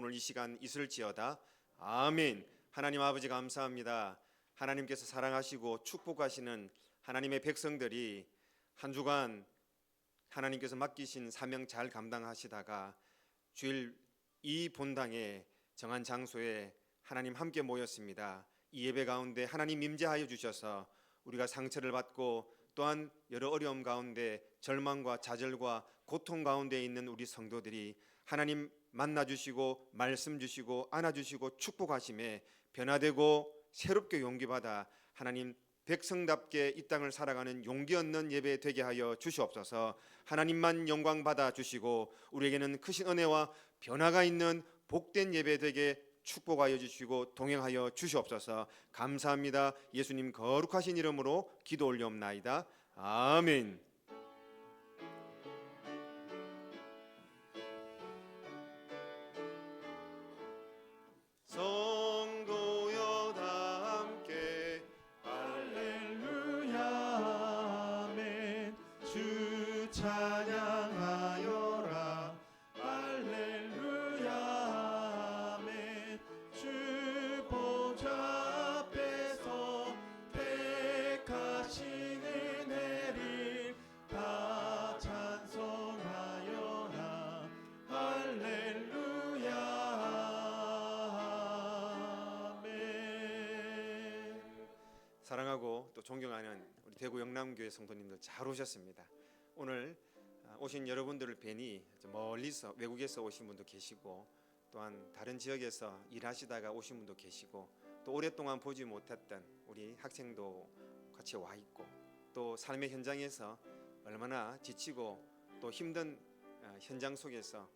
오늘 이 시간 있을지어다. 아멘. 하나님 아버지 감사합니다. 하나님께서 사랑하시고 축복하시는 하나님의 백성들이 한 주간 하나님께서 맡기신 사명 잘 감당하시다가 주일 이 본당에 정한 장소에 하나님 함께 모였습니다. 이 예배 가운데 하나님 임재하여 주셔서 우리가 상처를 받고 또한 여러 어려움 가운데 절망과 좌절과 고통 가운데 있는 우리 성도들이 하나님 만나주시고 말씀 주시고 안아주시고 축복하심에 변화되고 새롭게 용기받아 하나님 백성답게 이 땅을 살아가는 용기 얻는 예배 되게 하여 주시옵소서. 하나님만 영광 받아 주시고 우리에게는 크신 은혜와 변화가 있는 복된 예배 되게 축복하여 주시고 동행하여 주시옵소서. 감사합니다. 예수님 거룩하신 이름으로 기도 올리옵나이다. 아멘. 성도여 다 함께 할렐루야 아멘. 주 찬양하여라. 할렐루야 아멘. 주 보좌 앞에서 택하신 은혜를 다 찬송하여라. 할렐루야 아멘. 사랑하고 또 존경하는 우리 대구 영남교회 성도님들 잘 오셨습니다. 오늘 오신 여러분들을 뵈니 멀리서 외국에서 오신 분도 계시고 또한 다른 지역에서 일하시다가 오신 분도 계시고 또 오랫동안 보지 못했던 우리 학생도 같이 와 있고 또 삶의 현장에서 얼마나 지치고 또 힘든 현장 속에서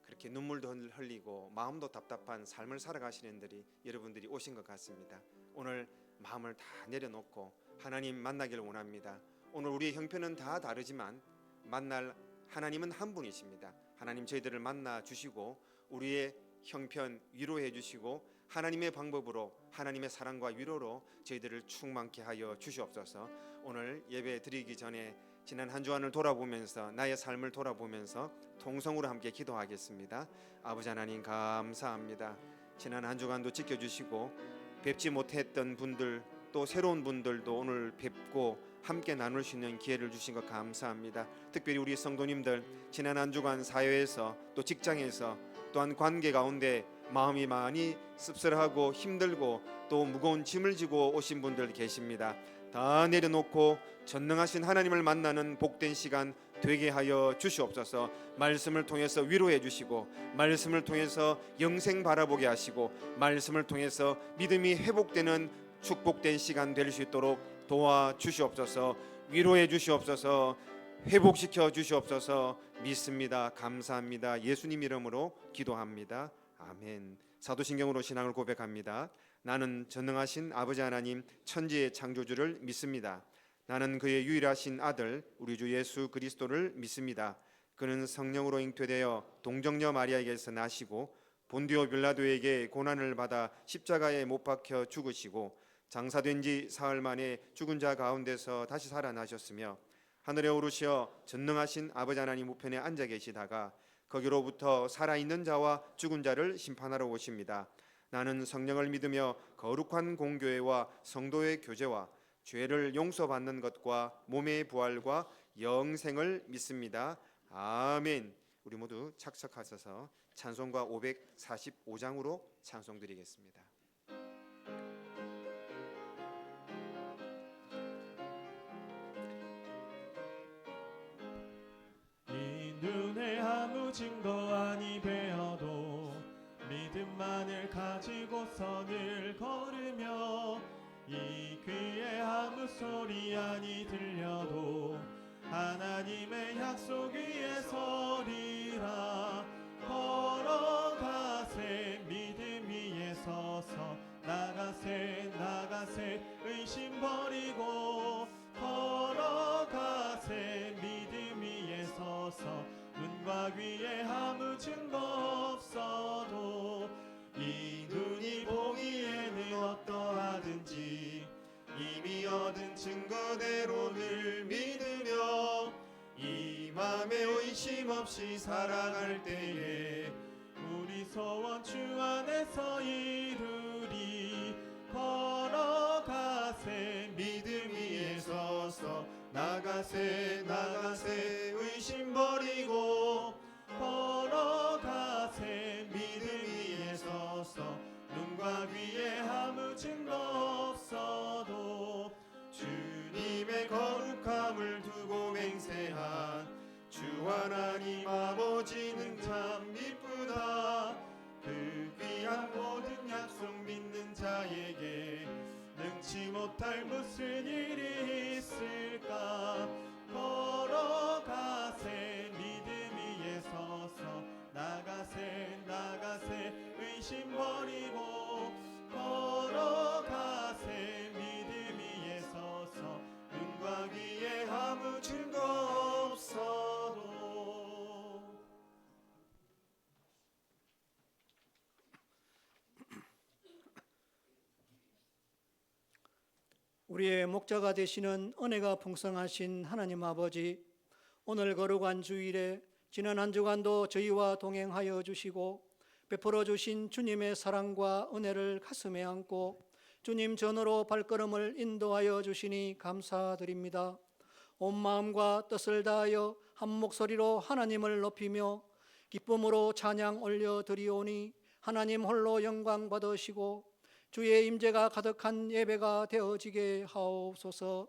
그렇게 눈물도 흘리고 마음도 답답한 삶을 살아가시는 여러분들이 오신 것 같습니다. 오늘 마음을 다 내려놓고 하나님 만나기를 원합니다. 오늘 우리의 형편은 다 다르지만 만날 하나님은 한 분이십니다. 하나님 저희들을 만나 주시고 우리의 형편 위로해 주시고 하나님의 방법으로 하나님의 사랑과 위로로 저희들을 충만케 하여 주시옵소서. 오늘 예배 드리기 전에 지난 한 주간을 돌아보면서 나의 삶을 돌아보면서 통성으로 함께 기도하겠습니다. 아버지 하나님 감사합니다. 지난 한 주간도 지켜주시고 뵙지 못했던 분들 또 새로운 분들도 오늘 뵙고 함께 나눌 수 있는 기회를 주신 것 감사합니다. 특별히 우리 성도님들 지난 한 주간 사회에서 또 직장에서 또한 관계 가운데 마음이 많이 씁쓸하고 힘들고 또 무거운 짐을 지고 오신 분들 계십니다. 다 내려놓고 전능하신 하나님을 만나는 복된 시간 되게 하여 주시옵소서. 말씀을 통해서 위로해 주시고 말씀을 통해서 영생 바라보게 하시고 말씀을 통해서 믿음이 회복되는 축복된 시간 될 수 있도록 도와주시옵소서. 위로해 주시옵소서. 회복시켜 주시옵소서. 믿습니다. 감사합니다. 예수님 이름으로 기도합니다. 아멘. 사도신경으로 신앙을 고백합니다. 나는 전능하신 아버지 하나님 천지의 창조주를 믿습니다. 나는 그의 유일하신 아들 우리 주 예수 그리스도를 믿습니다. 그는 성령으로 잉태되어 동정녀 마리아에게서 나시고 본디오 빌라도에게 고난을 받아 십자가에 못 박혀 죽으시고 장사된 지 사흘 만에 죽은 자 가운데서 다시 살아나셨으며 하늘에 오르시어 전능하신 아버지 하나님 우편에 앉아 계시다가 거기로부터 살아있는 자와 죽은 자를 심판하러 오십니다. 나는 성령을 믿으며 거룩한 공교회와 성도의 교제와 죄를 용서받는 것과 몸의 부활과 영생을 믿습니다. 아멘. 우리 모두 착석하셔서 찬송가 545장으로 찬송드리겠습니다. 이 눈에 아무 증거 아니 배어도 믿음만을 가지고서 늘 걸으며 이 귀에 아무 소리 아니 들려도 하나님의 약속 위에 서리라. 걸어가세 믿음 위에 서서 나가세 나가세 의심 버리고 걸어가세 믿음 위에 서서 눈과 귀에 아무 증거 없어도 이 눈이 보기에는 어떠하든지 이미 얻은 증거대로 늘 믿으며 이 맘에 의심 없이 살아갈 때에 우리 소원 주 안에서 이루리. 걸어가세 믿음 위에 서서 나가세 나가세 의심 버리고. 걸어가세 믿음 위에 서서 눈과 귀에 아무 증거 없어도 주님의 거룩함을 두고 맹세한 주 하나님 아버지는 참 미쁘다. 그 귀한 모든 약속 믿는 자에게 능치 못할 무슨 일이 있을까. 걸어가세 믿음 위에 서서 나가세 나가세 의심 버리고. 걸어가세 믿음 위에 서서 눈과 귀에 아무 증거 없어도. 우리의 목자가 되시는 은혜가 풍성하신 하나님 아버지, 오늘 거룩한 주일에 지난 한 주간도 저희와 동행하여 주시고 베풀어 주신 주님의 사랑과 은혜를 가슴에 안고 주님 전으로 발걸음을 인도하여 주시니 감사드립니다. 온 마음과 뜻을 다하여 한 목소리로 하나님을 높이며 기쁨으로 찬양 올려드리오니 하나님 홀로 영광 받으시고 주의 임재가 가득한 예배가 되어지게 하옵소서.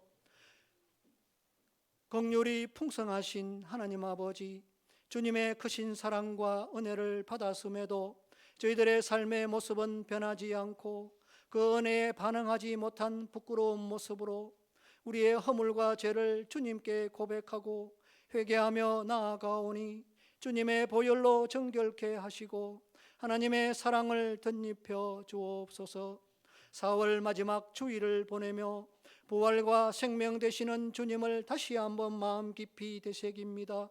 긍휼이 풍성하신 하나님 아버지, 주님의 크신 사랑과 은혜를 받았음에도 저희들의 삶의 모습은 변하지 않고 그 은혜에 반응하지 못한 부끄러운 모습으로 우리의 허물과 죄를 주님께 고백하고 회개하며 나아가오니 주님의 보혈로 정결케 하시고 하나님의 사랑을 덧입혀 주옵소서. 4월 마지막 주일을 보내며 부활과 생명 되시는 주님을 다시 한번 마음 깊이 되새깁니다.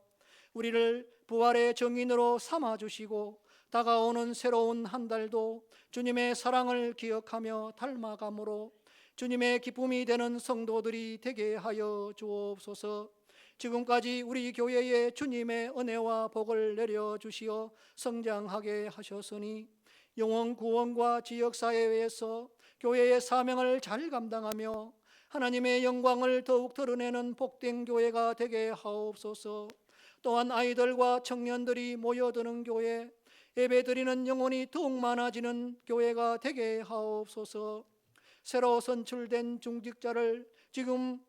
우리를 부활의 증인으로 삼아주시고 다가오는 새로운 한 달도 주님의 사랑을 기억하며 닮아감으로 주님의 기쁨이 되는 성도들이 되게 하여 주옵소서. 지금까지 우리 교회에 주님의 은혜와 복을 내려주시어 성장하게 하셨으니 영혼 구원과 지역사회에서 교회의 사명을 잘 감당하며 하나님의 영광을 더욱 드러내는 복된 교회가 되게 하옵소서. 또한 아이들과 청년들이 모여드는 교회, 예배드리는 영혼이 더욱 많아지는 교회가 되게 하옵소서. 새로 선출된 중직자를 지금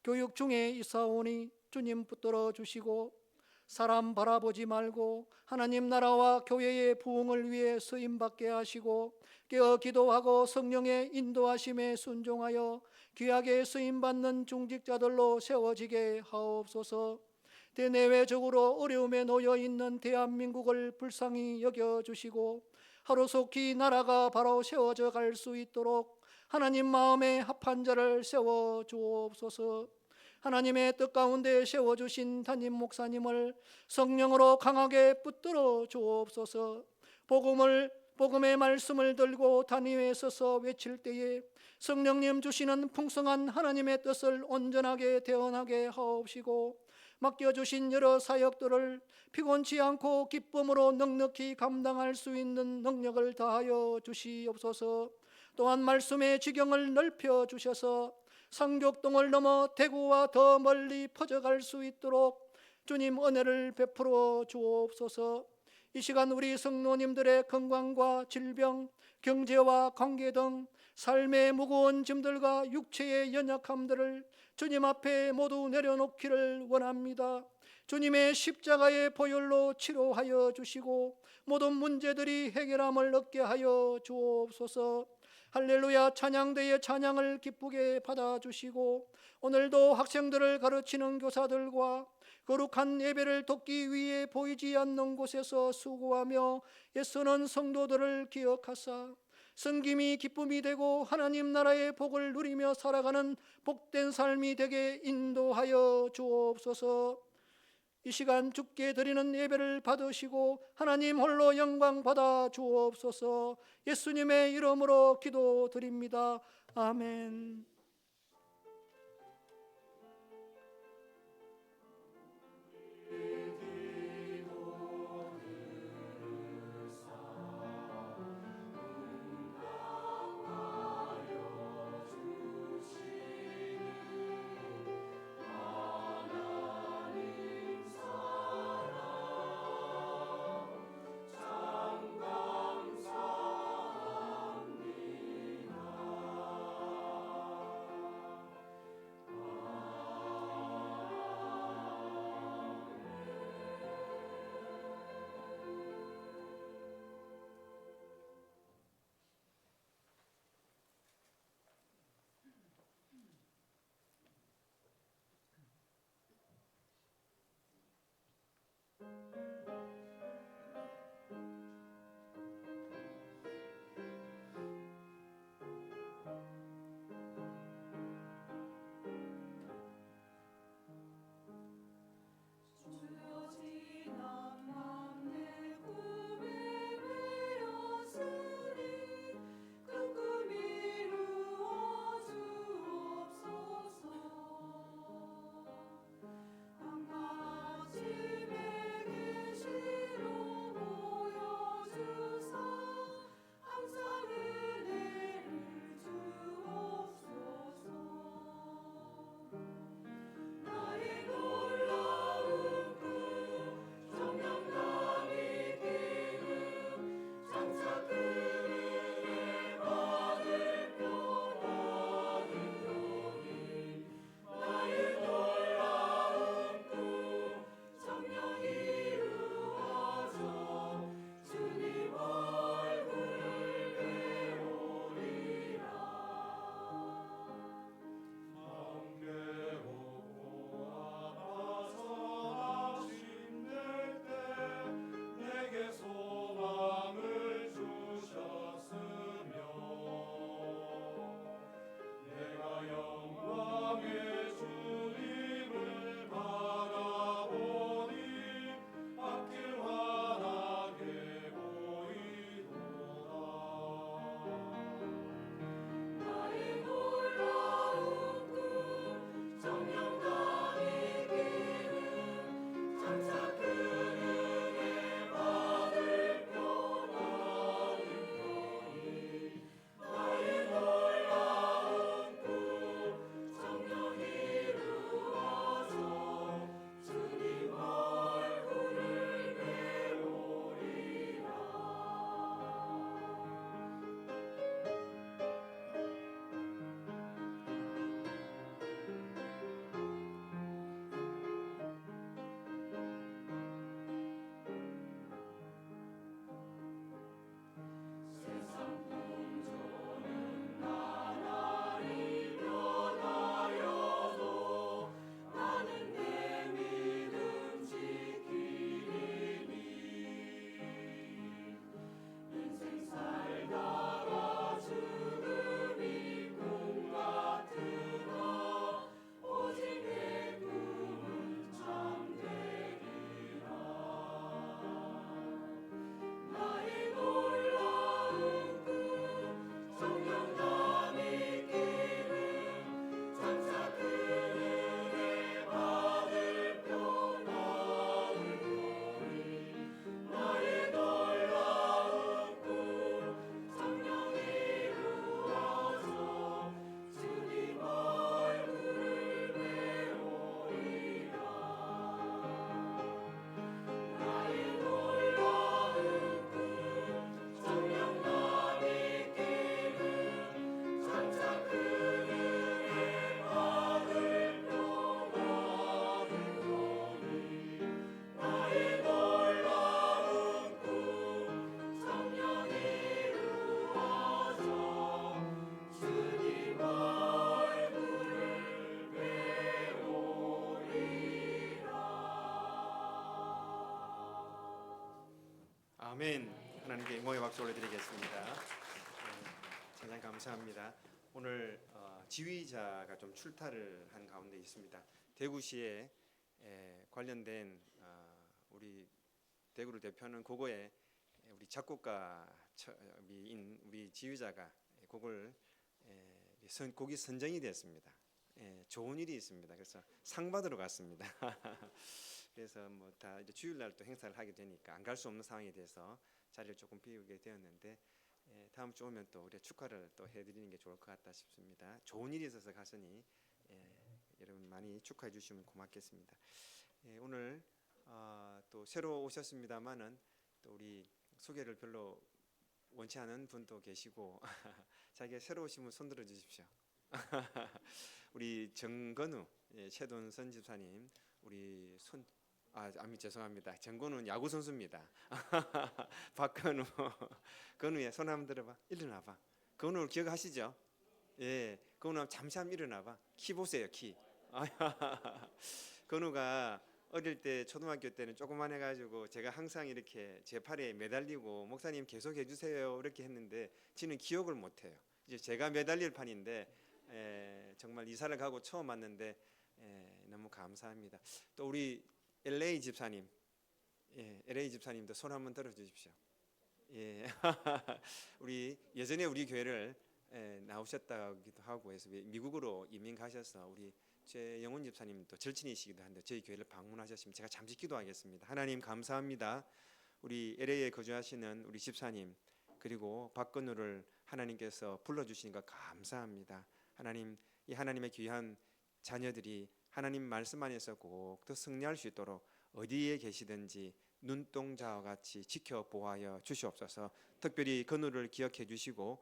교육 중에 있사오니 주님 붙들어 주시고 사람 바라보지 말고 하나님 나라와 교회의 부흥을 위해 쓰임받게 하시고 깨어 기도하고 성령의 인도하심에 순종하여 귀하게 쓰임받는 중직자들로 세워지게 하옵소서. 대내외적으로 어려움에 놓여 있는 대한민국을 불쌍히 여겨주시고 하루속히 나라가 바로 세워져 갈 수 있도록 하나님 마음에 합한 자를 세워 주옵소서. 하나님의 뜻 가운데 세워주신 담임 목사님을 성령으로 강하게 붙들어 주옵소서. 복음의 말씀을 들고 단위에 서서 외칠 때에 성령님 주시는 풍성한 하나님의 뜻을 온전하게 대언하게 하옵시고 맡겨주신 여러 사역들을 피곤치 않고 기쁨으로 넉넉히 감당할 수 있는 능력을 다하여 주시옵소서. 또한 말씀의 지경을 넓혀 주셔서 상격동을 넘어 대구와 더 멀리 퍼져갈 수 있도록 주님 은혜를 베풀어 주옵소서. 이 시간 우리 성도님들의 건강과 질병, 경제와 관계 등 삶의 무거운 짐들과 육체의 연약함들을 주님 앞에 모두 내려놓기를 원합니다. 주님의 십자가의 보혈로 치료하여 주시고 모든 문제들이 해결함을 얻게 하여 주옵소서. 할렐루야. 찬양대의 찬양을 기쁘게 받아주시고 오늘도 학생들을 가르치는 교사들과 거룩한 예배를 돕기 위해 보이지 않는 곳에서 수고하며 애쓰는 성도들을 기억하사 성김이 기쁨이 되고 하나님 나라의 복을 누리며 살아가는 복된 삶이 되게 인도하여 주옵소서. 이 시간 주께 드리는 예배를 받으시고 하나님 홀로 영광 받아 주옵소서. 예수님의 이름으로 기도드립니다. 아멘. 함께 응원의 박수 올려드리겠습니다. 참 감사합니다. 오늘 지휘자가 좀 출타를 한 가운데 있습니다. 대구시에 관련된 우리 대구를 대표하는 그거에 우리 작곡가인 우리 지휘자가 곡을 곡이 선정이 됐습니다. 좋은 일이 있습니다. 그래서 상 받으러 갔습니다. 그래서 뭐 다 이제 주일날 또 행사를 하게 되니까 안 갈 수 없는 상황이 돼서 자리를 조금 비우게 되었는데 다음 주 오면 또 우리 축하를 또 해드리는 게 좋을 것 같다 싶습니다. 좋은 일이 있어서 갔으니 여러분 많이 축하해 주시면 고맙겠습니다. 오늘 또 새로 오셨습니다만은 또 우리 소개를 별로 원치 않은 분도 계시고 자기가 새로 오신 분 손들어 주십시오. 우리 정건우 최돈선 집사님 우리 죄송합니다. 정건우는 야구 선수입니다. 박건우 건우야 손 한번 들어봐. 일어나봐. 건우 기억하시죠? 예, 건우 잠시 한번 일어나봐. 키 보세요 키. 건우가 어릴 때 초등학교 때는 조그만 해가지고 제가 항상 이렇게 제 팔에 매달리고 목사님 계속 해주세요 이렇게 했는데 지는 기억을 못해요. 이제 제가 매달릴 판인데 정말 이사를 가고 처음 왔는데 너무 감사합니다. 또 우리 LA 집사님, LA 집사님도 손 한번 들어주십시오. 우리 예전에 우리 교회를 나오셨다기도 하고 해서 미국으로 이민 가셔서 우리 최영훈 집사님도 절친이시기도 한데 저희 교회를 방문하셨으면 제가 잠시 기도하겠습니다. 하나님 감사합니다. 우리 LA에 거주하시는 우리 집사님 그리고 박건우를 하나님께서 불러주시는 것 감사합니다. 하나님 이 하나님의 귀한 자녀들이 하나님 말씀 안에서 꼭 더 승리할 수 있도록 어디에 계시든지 눈동자와 같이 지켜보아여 주시옵소서. 특별히 건우를 기억해 주시고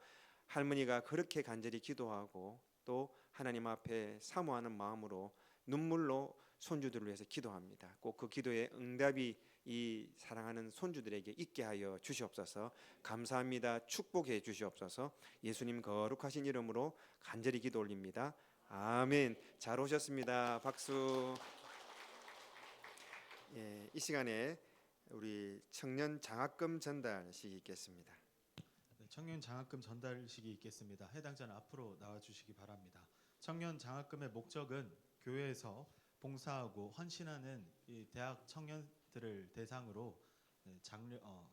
할머니가 그렇게 간절히 기도하고 또 하나님 앞에 사모하는 마음으로 눈물로 손주들을 위해서 기도합니다. 꼭 그 기도의 응답이 이 사랑하는 손주들에게 있게 하여 주시옵소서. 감사합니다. 축복해 주시옵소서. 예수님 거룩하신 이름으로 간절히 기도 올립니다. 아멘. 잘 오셨습니다. 박수. 이 시간에 우리 청년 장학금 전달식이 있겠습니다. 청년 장학금 전달식이 있겠습니다. 해당자는 앞으로 나와 주시기 바랍니다. 청년 장학금의 목적은 교회에서 봉사하고 헌신하는 이 대학 청년들을 대상으로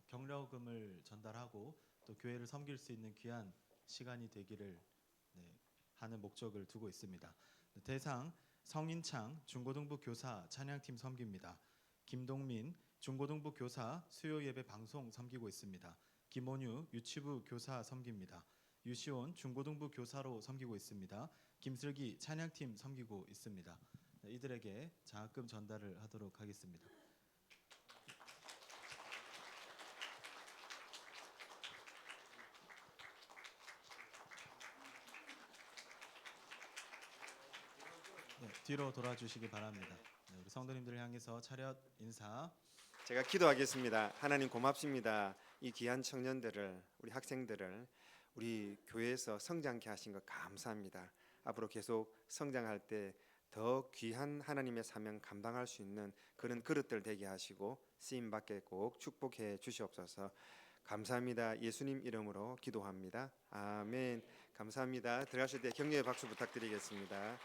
격려금을 전달하고 또 교회를 섬길 수 있는 귀한 시간이 되기를 하는 목적을 두고 있습니다. 대상 성인창 중고등부 교사 찬양팀 섬깁니다. 김동민 중고등부 교사 수요 예배 방송 섬기고 있습니다. 김원유 유치부 교사 섬깁니다. 유시온 중고등부 교사로 섬기고 있습니다. 김슬기 찬양팀 섬기고 있습니다. 이들에게 장학금 전달을 하도록 하겠습니다. 뒤로 돌아주시기 바랍니다. 우리 성도님들을 향해서 차렷 인사. 제가 기도하겠습니다. 하나님 고맙습니다. 이 귀한 청년들을 우리 학생들을 우리 교회에서 성장케 하신 것 감사합니다. 앞으로 계속 성장할 때 더 귀한 하나님의 사명 감당할 수 있는 그런 그릇들 되게 하시고 쓰임 받게 꼭 축복해 주시옵소서. 감사합니다. 예수님 이름으로 기도합니다. 아멘. 감사합니다. 들어가실 때 격려의 박수 부탁드리겠습니다.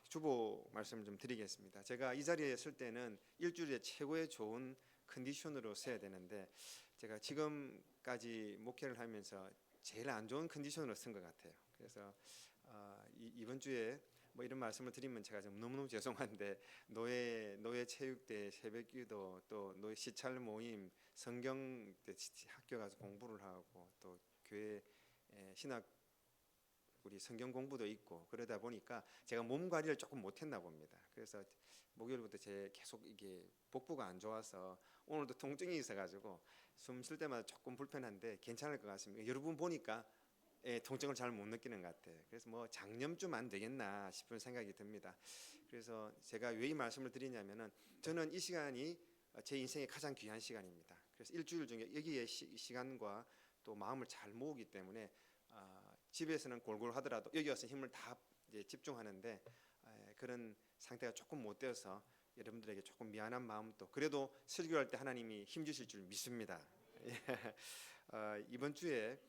주보 말씀 좀 드리겠습니다. 제가 이 자리에 설 때는 일주일에 최고의 좋은 컨디션으로 서야 되는데 제가 지금까지 목회를 하면서 제일 안 좋은 컨디션으로 쓴 것 같아요. 그래서 이번 주에 뭐 이런 말씀을 드리면 제가 좀 너무너무 죄송한데 노예 체육대 새벽기도 또 노예 시찰 모임 성경 때 학교 가서 공부를 하고 또 교회 신학 우리 성경 공부도 있고 그러다 보니까 제가 몸 관리를 조금 못했나 봅니다. 그래서 목요일부터 제 계속 이게 복부가 안 좋아서 오늘도 통증이 있어가지고 숨 쉴 때마다 조금 불편한데 괜찮을 것 같습니다. 여러분 보니까 통증을 잘 못 느끼는 것 같아요. 그래서 뭐 장염쯤 안 되겠나 싶은 생각이 듭니다. 그래서 제가 왜 이 말씀을 드리냐면은 저는 이 시간이 제 인생의 가장 귀한 시간입니다. 그래서 일주일 중에 여기에 시간과 또 마음을 잘 모으기 때문에 집에서는 골골 하더라도 여기 와서 힘을 다 이제 집중하는데 그런 상태가 조금 못 되어서 여러분들에게 조금 미안한 마음도 그래도 설교할 때 하나님이 힘 주실 줄 믿습니다. 이번 주에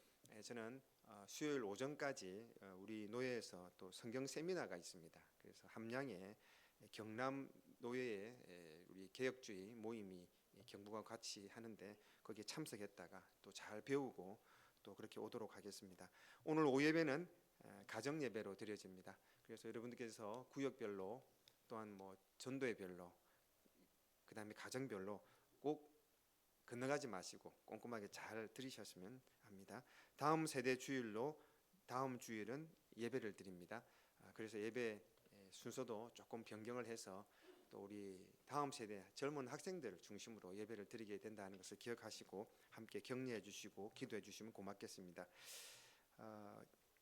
저는 수요일 오전까지 우리 노예에서 또 성경 세미나가 있습니다. 그래서 함양에 경남 노예의 우리 개혁주의 모임이 경북과 같이 하는데 거기에 참석했다가 또 잘 배우고 또 그렇게 오도록 하겠습니다. 오늘 오예배는 가정 예배로 드려집니다. 그래서 여러분들께서 구역별로 또한 뭐 전도회별로 그다음에 가정별로 꼭 건너가지 마시고 꼼꼼하게 잘 들으셨으면 합니다. 다음 세대 주일로 다음 주일은 예배를 드립니다. 그래서 예배 순서도 조금 변경을 해서 또 우리 다음 세대 젊은 학생들 중심으로 예배를 드리게 된다는 것을 기억하시고 함께 격려해 주시고 기도해 주시면 고맙겠습니다.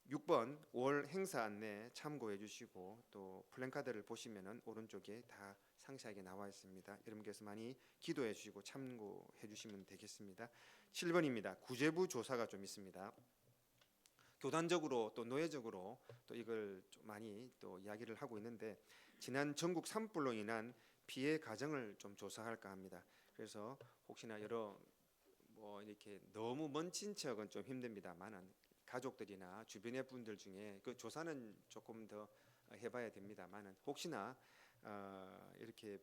6번 5월 행사 안내 참고해 주시고 또 플랜카드를 보시면은 오른쪽에 다 상세하게 나와 있습니다. 여러분께서 많이 기도해 주시고 참고해 주시면 되겠습니다. 7번입니다. 구제부 조사가 좀 있습니다. 교단적으로 또 노예적으로 또 이걸 좀 많이 또 이야기를 하고 있는데 지난 전국 산불로 인한 피해 가정을 좀 조사할까 합니다. 그래서 혹시나 여러 뭐 이렇게 너무 먼 친척은 좀 힘듭니다만은 가족들이나 주변의 분들 중에 그 조사는 조금 더 해봐야 됩니다만은 혹시나 이렇게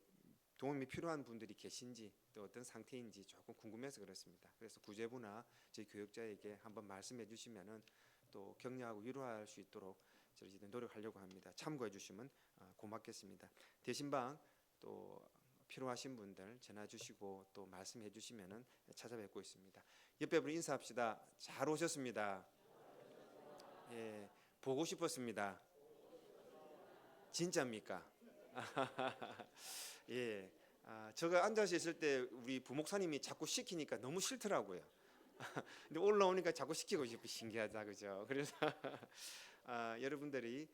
도움이 필요한 분들이 계신지 또 어떤 상태인지 조금 궁금해서 그렇습니다. 그래서 구제부나 저희 교육자에게 한번 말씀해 주시면은 또 격려하고 위로할 수 있도록 저희들 노력하려고 합니다. 참고해 주시면 고맙겠습니다. 대신방 또 필요하신 분들 전화 주시고 또 말씀해 주시면은 찾아뵙고 있습니다. 옆에 분 인사합시다. 잘 오셨습니다. 예, 보고 싶었습니다. 진짜입니까? 예, 제가 앉아서 있을 때 우리 부목사님이 자꾸 시키니까 너무 싫더라고요. 근데 올라오니까 자꾸 시키고 싶어 신기하다 그죠? 그래서 여러분들이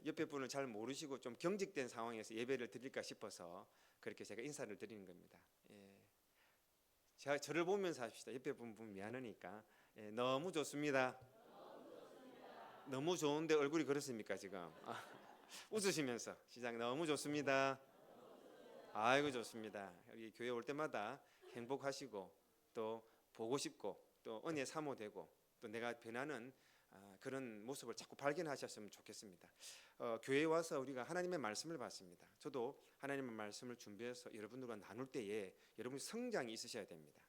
옆에 분을 잘 모르시고 좀 경직된 상황에서 예배를 드릴까 싶어서 그렇게 제가 인사를 드리는 겁니다. 예. 제가 저를 보면서 합시다. 옆에 분 미안하니까 예, 너무 좋습니다. 너무 좋은데 얼굴이 그렇습니까 지금? 웃으시면서 시작. 너무 좋습니다. 아이고 좋습니다. 여기 교회 올 때마다 행복하시고 또 보고 싶고 또 은혜 사모되고 또 내가 변하는 그런 모습을 자꾸 발견하셨으면 좋겠습니다. 교회에 와서 우리가 하나님의 말씀을 받습니다. 저도 하나님의 말씀을 준비해서 여러분들과 나눌 때에 여러분이 성장이 있으셔야 됩니다.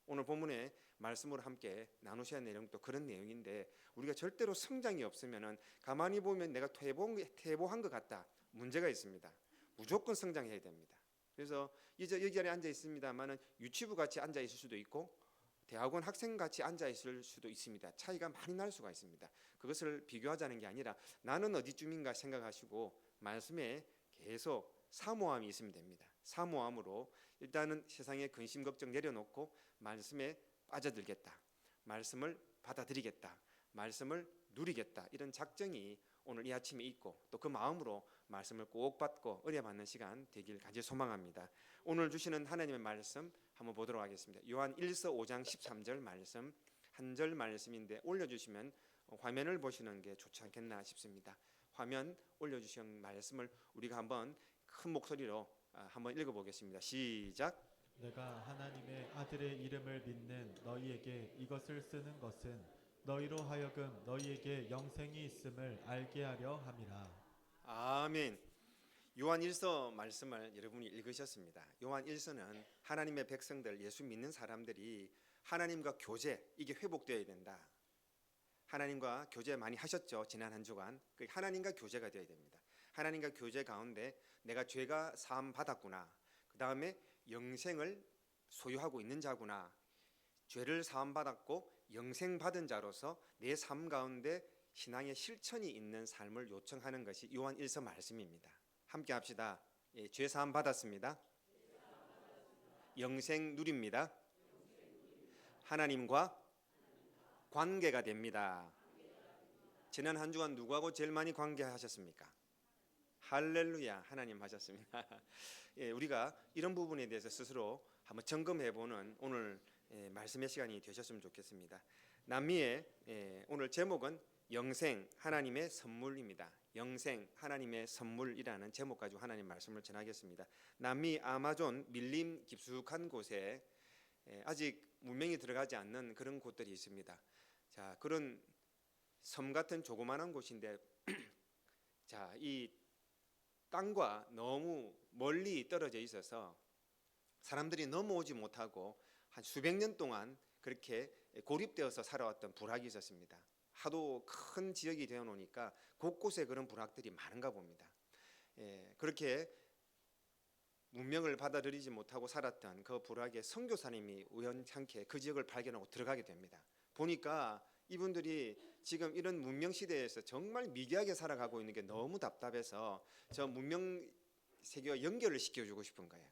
오늘 본문의 말씀으로 함께 나누셔야 할 내용도 그런 내용인데 우리가 절대로 성장이 없으면은 가만히 보면 내가 퇴보한 것 같다. 문제가 있습니다. 무조건 성장해야 됩니다. 그래서 이제 여기 자리에 앉아 있습니다만은 유치부 같이 앉아 있을 수도 있고 대학원 학생 같이 앉아 있을 수도 있습니다. 차이가 많이 날 수가 있습니다. 그것을 비교하자는 게 아니라 나는 어디쯤인가 생각하시고 말씀에 계속 사모함이 있으면 됩니다. 사모함으로 일단은 세상의 근심 걱정 내려놓고 말씀에 빠져들겠다. 말씀을 받아들이겠다. 말씀을 누리겠다. 이런 작정이 오늘 이 아침에 있고 또 그 마음으로 말씀을 꼭 받고 은혜 받는 시간 되길 간절히 소망합니다. 오늘 주시는 하나님의 말씀 한번 보도록 하겠습니다. 요한 1서 5장 13절 말씀 한 절 말씀인데 올려주시면 화면을 보시는 게 좋지 않겠나 싶습니다. 화면 올려주신 말씀을 우리가 한번 큰 목소리로 한번 읽어보겠습니다. 시작. 내가 하나님의 아들의 이름을 믿는 너희에게 이것을 쓰는 것은 너희로 하여금 너희에게 영생이 있음을 알게 하려 함이라. 아멘. 요한 1서 말씀을 여러분이 읽으셨습니다. 요한 1서는 하나님의 백성들 예수 믿는 사람들이 하나님과 교제 이게 회복되어야 된다. 하나님과 교제 많이 하셨죠. 지난 한 주간 그 하나님과 교제가 되어야 됩니다. 하나님과 교제 가운데 내가 죄가 사함 받았구나. 그 다음에 영생을 소유하고 있는 자구나. 죄를 사함 받았고 영생 받은 자로서 내 삶 가운데 신앙의 실천이 있는 삶을 요청하는 것이 요한 1서 말씀입니다. 함께 합시다. 예, 죄 사함 받았습니다. 영생 누립니다. 하나님과 관계가 됩니다. 지난 한 주간 누구하고 제일 많이 관계하셨습니까? 할렐루야, 하나님 하셨습니다. 예, 우리가 이런 부분에 대해서 스스로 한번 점검해보는 오늘 말씀의 시간이 되셨으면 좋겠습니다. 남미의 오늘 제목은 영생 하나님의 선물입니다. 영생 하나님의 선물이라는 제목 가지고 하나님 말씀을 전하겠습니다. 남미 아마존 밀림 깊숙한 곳에 아직 문명이 들어가지 않는 그런 곳들이 있습니다. 자, 그런 섬 같은 조그마한 곳인데 자, 이 땅과 너무 멀리 떨어져 있어서 사람들이 넘어오지 못하고 한 수백 년 동안 그렇게 고립되어서 살아왔던 부락이 있었습니다. 하도 큰 지역이 되어 놓으니까 곳곳에 그런 부락들이 많은가 봅니다. 그렇게 문명을 받아들이지 못하고 살았던 그 부락의 선교사님이 우연찮게 그 지역을 발견하고 들어가게 됩니다. 보니까 이분들이 지금 이런 문명 시대에서 정말 미개하게 살아가고 있는 게 너무 답답해서 저 문명 세계와 연결을 시켜주고 싶은 거예요.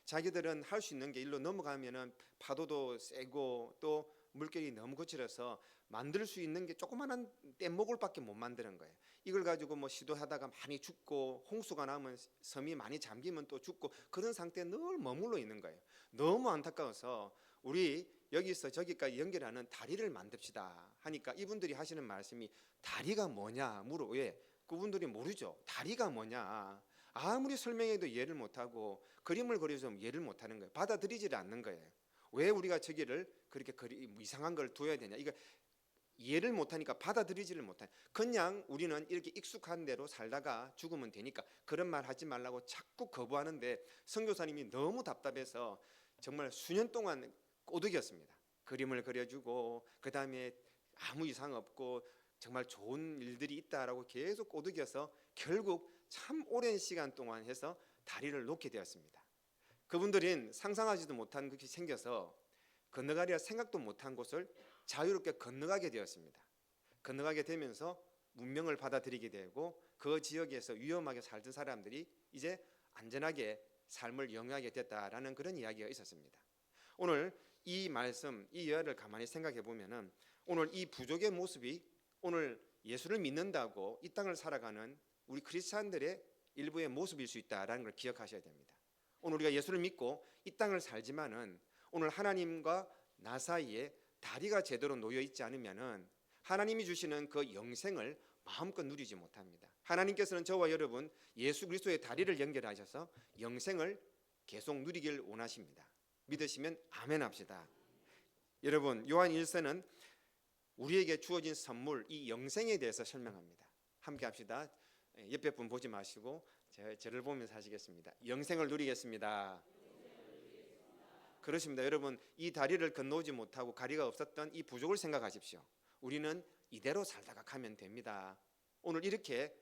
자기들은 할 수 있는 게 일로 넘어가면은 파도도 세고 또 물결이 너무 거칠어서 만들 수 있는 게 조그마한 뗏목을밖에 못 만드는 거예요. 이걸 가지고 뭐 시도하다가 많이 죽고 홍수가 나면 섬이 많이 잠기면 또 죽고 그런 상태에 늘 머물러 있는 거예요. 너무 안타까워서 우리 여기서 저기까지 연결하는 다리를 만듭시다 하니까 이분들이 하시는 말씀이 다리가 뭐냐 물어. 왜? 그분들이 모르죠. 다리가 뭐냐 아무리 설명해도 이해를 못하고 그림을 그려서 이해를 못하는 거예요. 받아들이지를 않는 거예요. 왜 우리가 저기를 그렇게 이상한 걸 둬야 되냐. 이거 이해를 못하니까 받아들이지를 못해. 그냥 우리는 이렇게 익숙한 대로 살다가 죽으면 되니까 그런 말 하지 말라고 자꾸 거부하는데 선교사님이 너무 답답해서 정말 수년 동안 꼬드겼습니다. 그림을 그려주고 그 다음에 아무 이상 없고 정말 좋은 일들이 있다라고 계속 꼬드겨서 결국 참 오랜 시간 동안 해서 다리를 놓게 되었습니다. 그분들은 상상하지도 못한 것이 생겨서 건너가리라 생각도 못한 곳을 자유롭게 건너가게 되었습니다. 건너가게 되면서 문명을 받아들이게 되고 그 지역에서 위험하게 살던 사람들이 이제 안전하게 삶을 영위하게 됐다라는 그런 이야기가 있었습니다. 오늘 이 말씀, 이 이야기를 가만히 생각해 보면은 오늘 이 부족의 모습이 오늘 예수를 믿는다고 이 땅을 살아가는 우리 크리스찬들의 일부의 모습일 수 있다라는 걸 기억하셔야 됩니다. 오늘 우리가 예수를 믿고 이 땅을 살지만은 오늘 하나님과 나 사이에 다리가 제대로 놓여 있지 않으면은 하나님이 주시는 그 영생을 마음껏 누리지 못합니다. 하나님께서는 저와 여러분 예수 그리스도의 다리를 연결하셔서 영생을 계속 누리길 원하십니다. 믿으시면 아멘 합시다. 여러분 요한 1서는 우리에게 주어진 선물 이 영생에 대해서 설명합니다. 함께 합시다. 옆에 분 보지 마시고 저를 보면서 하시겠습니다. 영생을 누리겠습니다. 그렇습니다. 여러분 이 다리를 건너오지 못하고 다리가 없었던 이 부족을 생각하십시오. 우리는 이대로 살다가 가면 됩니다. 오늘 이렇게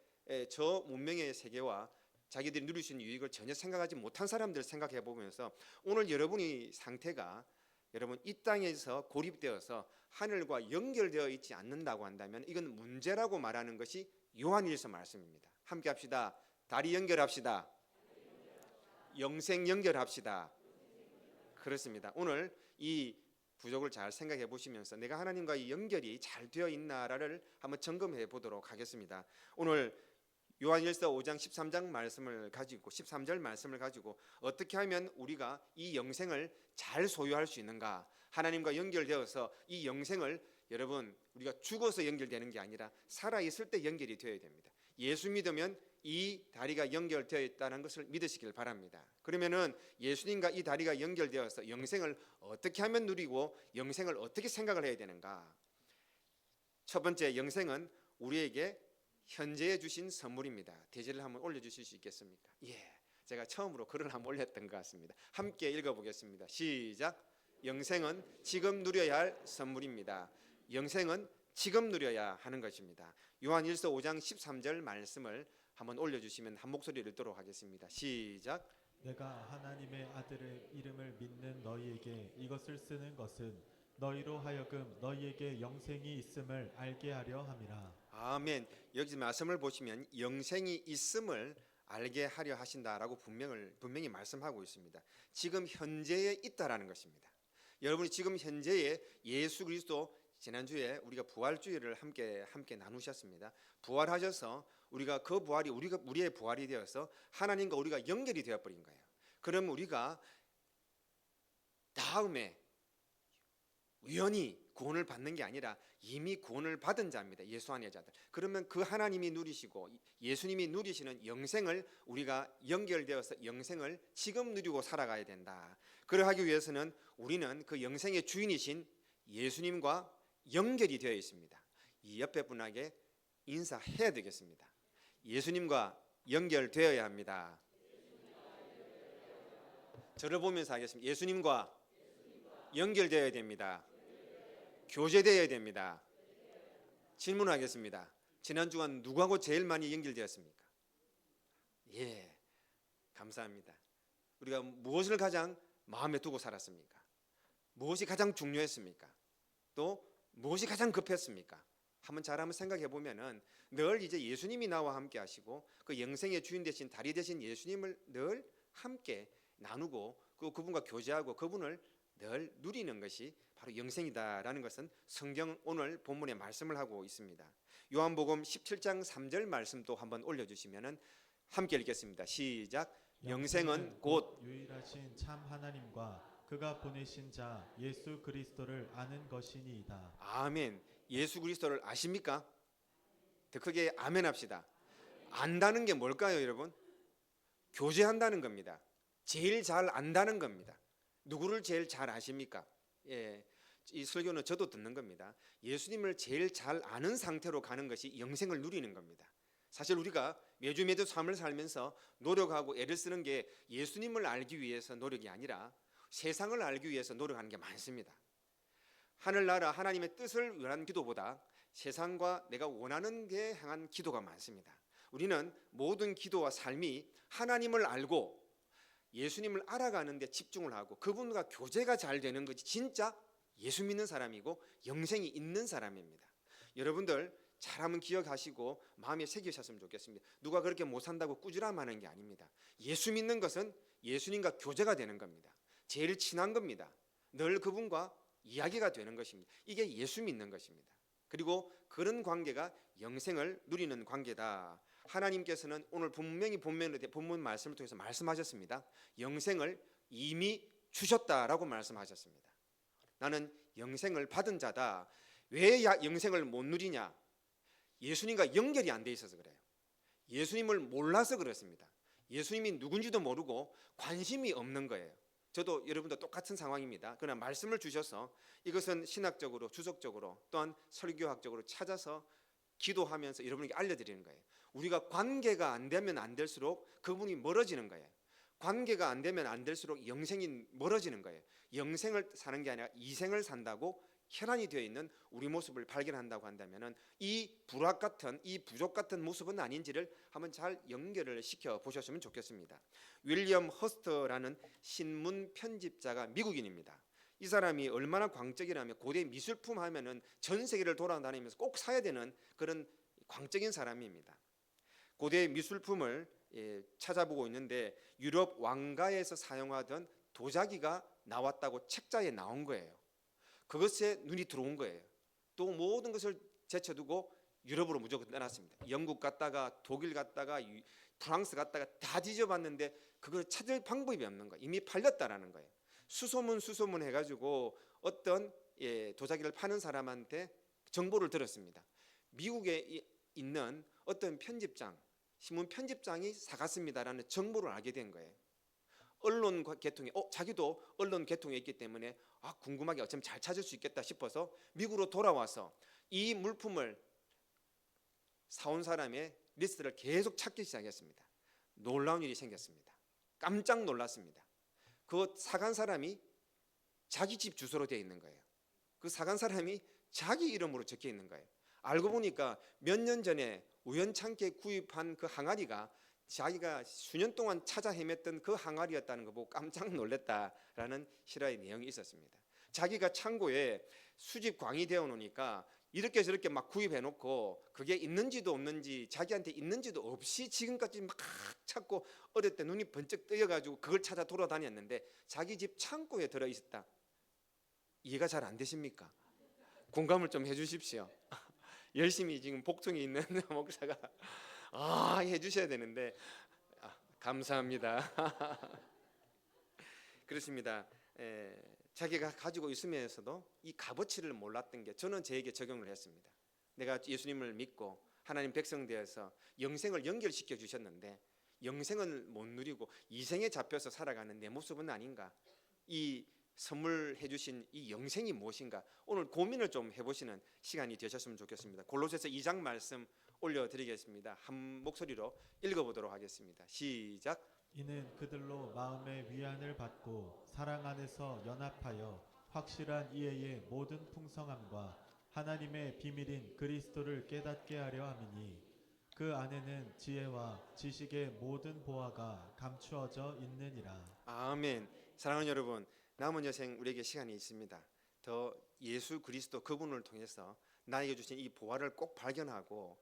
저 문명의 세계와 자기들이 누릴 수 있는 유익을 전혀 생각하지 못한 사람들을 생각해 보면서 오늘 여러분의 상태가 여러분 이 땅에서 고립되어서 하늘과 연결되어 있지 않는다고 한다면 이건 문제라고 말하는 것이 요한일서 말씀입니다. 함께 합시다. 다리 연결합시다. 영생 연결합시다. 그렇습니다. 오늘 이 부족을 잘 생각해 보시면서 내가 하나님과 이 연결이 잘 되어 있나를 한번 점검해 보도록 하겠습니다. 오늘 요한일서 5장 13장 말씀을 가지고 13절 말씀을 가지고 어떻게 하면 우리가 이 영생을 잘 소유할 수 있는가? 하나님과 연결되어서 이 영생을 여러분 우리가 죽어서 연결되는 게 아니라 살아 있을 때 연결이 되어야 됩니다. 예수 믿으면 이 다리가 연결되어 있다는 것을 믿으시길 바랍니다. 그러면은 예수님과 이 다리가 연결되어서 영생을 어떻게 하면 누리고 영생을 어떻게 생각을 해야 되는가? 첫 번째 영생은 우리에게 현재에 주신 선물입니다. 대제를 한번 올려주실 수 있겠습니까? 예, 제가 처음으로 글을 한번 올렸던 것 같습니다. 함께 읽어보겠습니다. 시작. 영생은 지금 누려야 할 선물입니다. 영생은 지금 누려야 하는 것입니다. 요한일서 5장 13절 말씀을 한번 올려주시면 한 목소리를 읽도록 하겠습니다. 시작. 내가 하나님의 아들의 이름을 믿는 너희에게 이것을 쓰는 것은 너희로 하여금 너희에게 영생이 있음을 알게 하려 함이라. 아멘. 여기 말씀을 보시면 영생이 있음을 알게 하려 하신다라고 분명히 말씀하고 있습니다. 지금 현재에 있다라는 것입니다. 여러분이 지금 현재에 예수 그리스도 지난주에 우리가 부활주의를 함께 나누셨습니다. 부활하셔서 우리가 그 부활이 우리의 부활이 되어서 하나님과 우리가 연결이 되어 버린 거예요. 그럼 우리가 다음에 우연히 구원을 받는 게 아니라 이미 구원을 받은 자입니다. 예수 안의 자들. 그러면 그 하나님이 누리시고 예수님이 누리시는 영생을 우리가 연결되어서 영생을 지금 누리고 살아가야 된다. 그러하기 위해서는 우리는 그 영생의 주인이신 예수님과 연결이 되어 있습니다. 이 옆에 분에게 인사해야 되겠습니다. 예수님과 연결되어야 합니다. 저를 보면서 하겠습니다. 예수님과 연결되어야 됩니다. 교제되어야 됩니다. 질문하겠습니다. 지난 주간 누구하고 제일 많이 연결되었습니까? 예, 감사합니다. 우리가 무엇을 가장 마음에 두고 살았습니까? 무엇이 가장 중요했습니까? 또 무엇이 가장 급했습니까? 한번 생각해 보면은 늘 이제 예수님이 나와 함께 하시고 그 영생의 주인 되신 다리 되신 예수님을 늘 함께 나누고 그분과 교제하고 그분을 늘 누리는 것이 바로 영생이다라는 것은 성경 오늘 본문에 말씀을 하고 있습니다. 요한복음 17장 3절 말씀도 한번 올려주시면은 함께 읽겠습니다. 시작. 영생은 곧 유일하신 참 하나님과 그가 보내신 자 예수 그리스도를 아는 것이니이다. 아멘. 예수 그리스도를 아십니까? 더 크게 아멘 합시다. 안다는 게 뭘까요, 여러분? 교제한다는 겁니다. 제일 잘 안다는 겁니다. 누구를 제일 잘 아십니까? 예, 이 설교는 저도 듣는 겁니다. 예수님을 제일 잘 아는 상태로 가는 것이 영생을 누리는 겁니다. 사실 우리가 매주 삶을 살면서 노력하고 애를 쓰는 게 예수님을 알기 위해서 노력이 아니라 세상을 알기 위해서 노력하는 게 많습니다. 하늘나라 하나님의 뜻을 위한 기도보다 세상과 내가 원하는 게 향한 기도가 많습니다. 우리는 모든 기도와 삶이 하나님을 알고 예수님을 알아가는 데 집중을 하고 그분과 교제가 잘 되는 것이 진짜 예수 믿는 사람이고 영생이 있는 사람입니다. 여러분들 잘 한번 기억하시고 마음에 새기셨으면 좋겠습니다. 누가 그렇게 못 산다고 꾸지람하는 게 아닙니다. 예수 믿는 것은 예수님과 교제가 되는 겁니다. 제일 친한 겁니다. 늘 그분과 이야기가 되는 것입니다. 이게 예수 믿는 것입니다. 그리고 그런 관계가 영생을 누리는 관계다. 하나님께서는 오늘 분명히 본문 말씀을 통해서 말씀하셨습니다. 영생을 이미 주셨다라고 말씀하셨습니다. 나는 영생을 받은 자다. 왜 영생을 못 누리냐? 예수님과 연결이 안 돼 있어서 그래요. 예수님을 몰라서 그렇습니다. 예수님이 누군지도 모르고 관심이 없는 거예요. 저도 여러분도 똑같은 상황입니다. 그러나 말씀을 주셔서 이것은 신학적으로 주석적으로 또한 설교학적으로 찾아서 기도하면서 여러분에게 알려드리는 거예요. 우리가 관계가 안 되면 안 될수록 그분이 멀어지는 거예요. 관계가 안 되면 안 될수록 영생이 멀어지는 거예요. 영생을 사는 게 아니라 이생을 산다고 혈안이 되어 있는 우리 모습을 발견한다고 한다면 이 불악 같은 이 부족 같은 모습은 아닌지를 한번 잘 연결을 시켜 보셨으면 좋겠습니다. 윌리엄 허스터라는 신문 편집자가 미국인입니다. 이 사람이 얼마나 광적이라면 고대 미술품 하면은 전 세계를 돌아다니면서 꼭 사야 되는 그런 광적인 사람입니다. 고대 미술품을 찾아보고 있는데 유럽 왕가에서 사용하던 도자기가 나왔다고 책자에 나온 거예요. 그것에 눈이 들어온 거예요. 또 모든 것을 제쳐두고 유럽으로 무조건 떠났습니다. 영국 갔다가 독일 갔다가 프랑스 갔다가 다 뒤져봤는데 그걸 찾을 방법이 없는 거예요. 이미 팔렸다라는 거예요. 수소문 해가지고 어떤 도자기를 파는 사람한테 정보를 들었습니다. 미국에 있는 어떤 편집장, 신문 편집장이 사갔습니다라는 정보를 알게 된 거예요. 언론 계통에 자기도 언론 계통에 있기 때문에 궁금하게 어쩌면 잘 찾을 수 있겠다 싶어서 미국으로 돌아와서 이 물품을 사온 사람의 리스트를 계속 찾기 시작했습니다. 놀라운 일이 생겼습니다. 깜짝 놀랐습니다. 그 사간 사람이 자기 집 주소로 되어 있는 거예요. 그 사간 사람이 자기 이름으로 적혀 있는 거예요. 알고 보니까 몇 년 전에 우연찮게 구입한 그 항아리가 자기가 수년 동안 찾아 헤맸던 그 항아리였다는 거 보고 깜짝 놀랐다라는 실화의 내용이 있었습니다. 자기가 창고에 수집광이 되어 놓으니까 이렇게 저렇게 막 구입해 놓고 그게 있는지도 없는지 자기한테 있는지도 없이 지금까지 막 찾고 어릴 때 눈이 번쩍 뜨여가지고 그걸 찾아 돌아다녔는데 자기 집 창고에 들어있었다. 이해가 잘 안 되십니까? 공감을 좀 해주십시오. 열심히 지금 복통이 있는 목사가 해주셔야 되는데 감사합니다. 그렇습니다. 자기가 가지고 있으면서도 이 값어치를 몰랐던 게 저는 저에게 적용을 했습니다. 내가 예수님을 믿고 하나님 백성 되어서 영생을 연결시켜 주셨는데 영생을 못 누리고 이생에 잡혀서 살아가는 내 모습은 아닌가? 이 선물해 주신 이 영생이 무엇인가? 오늘 고민을 좀 해보시는 시간이 되셨으면 좋겠습니다. 골로새서 2장 말씀 올려드리겠습니다. 한 목소리로 읽어보도록 하겠습니다. 시작. 이는 그들로 마음의 위안을 받고 사랑 안에서 연합하여 확실한 이해의 모든 풍성함과 하나님의 비밀인 그리스도를 깨닫게 하려 함이니 그 안에는 지혜와 지식의 모든 보화가 감추어져 있느니라. 아멘. 사랑하는 여러분, 남은 여생 우리에게 시간이 있습니다. 더 예수 그리스도 그분을 통해서 나에게 주신 이 보화를 꼭 발견하고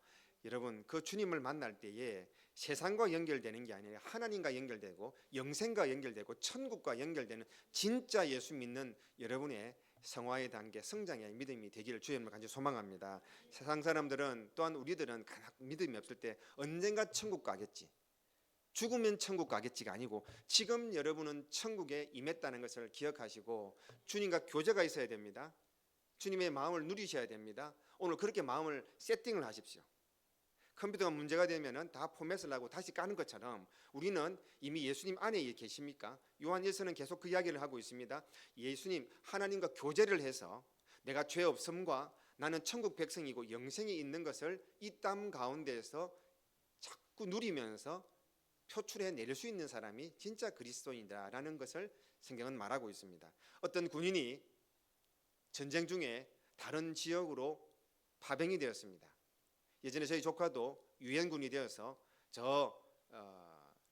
여러분 그 주님을 만날 때에 세상과 연결되는 게 아니라 하나님과 연결되고 영생과 연결되고 천국과 연결되는 진짜 예수 믿는 여러분의 성화의 단계, 성장의 믿음이 되기를 주의 이름으로 간절히 소망합니다. 세상 사람들은 또한 우리들은 믿음이 없을 때 언젠가 천국 가겠지, 죽으면 천국 가겠지가 아니고 지금 여러분은 천국에 임했다는 것을 기억하시고 주님과 교제가 있어야 됩니다. 주님의 마음을 누리셔야 됩니다. 오늘 그렇게 마음을 세팅을 하십시오. 컴퓨터가 문제가 되면은 다 포맷을 하고 다시 까는 것처럼 우리는 이미 예수님 안에 계십니까? 요한일서는 계속 그 이야기를 하고 있습니다. 예수님 하나님과 교제를 해서 내가 죄 없음과 나는 천국 백성이고 영생이 있는 것을 이 땅 가운데에서 자꾸 누리면서 표출해 내릴 수 있는 사람이 진짜 그리스도인이다라는 것을 성경은 말하고 있습니다. 어떤 군인이 전쟁 중에 다른 지역으로 파병이 되었습니다. 예전에 저희 조카도 유엔군이 되어서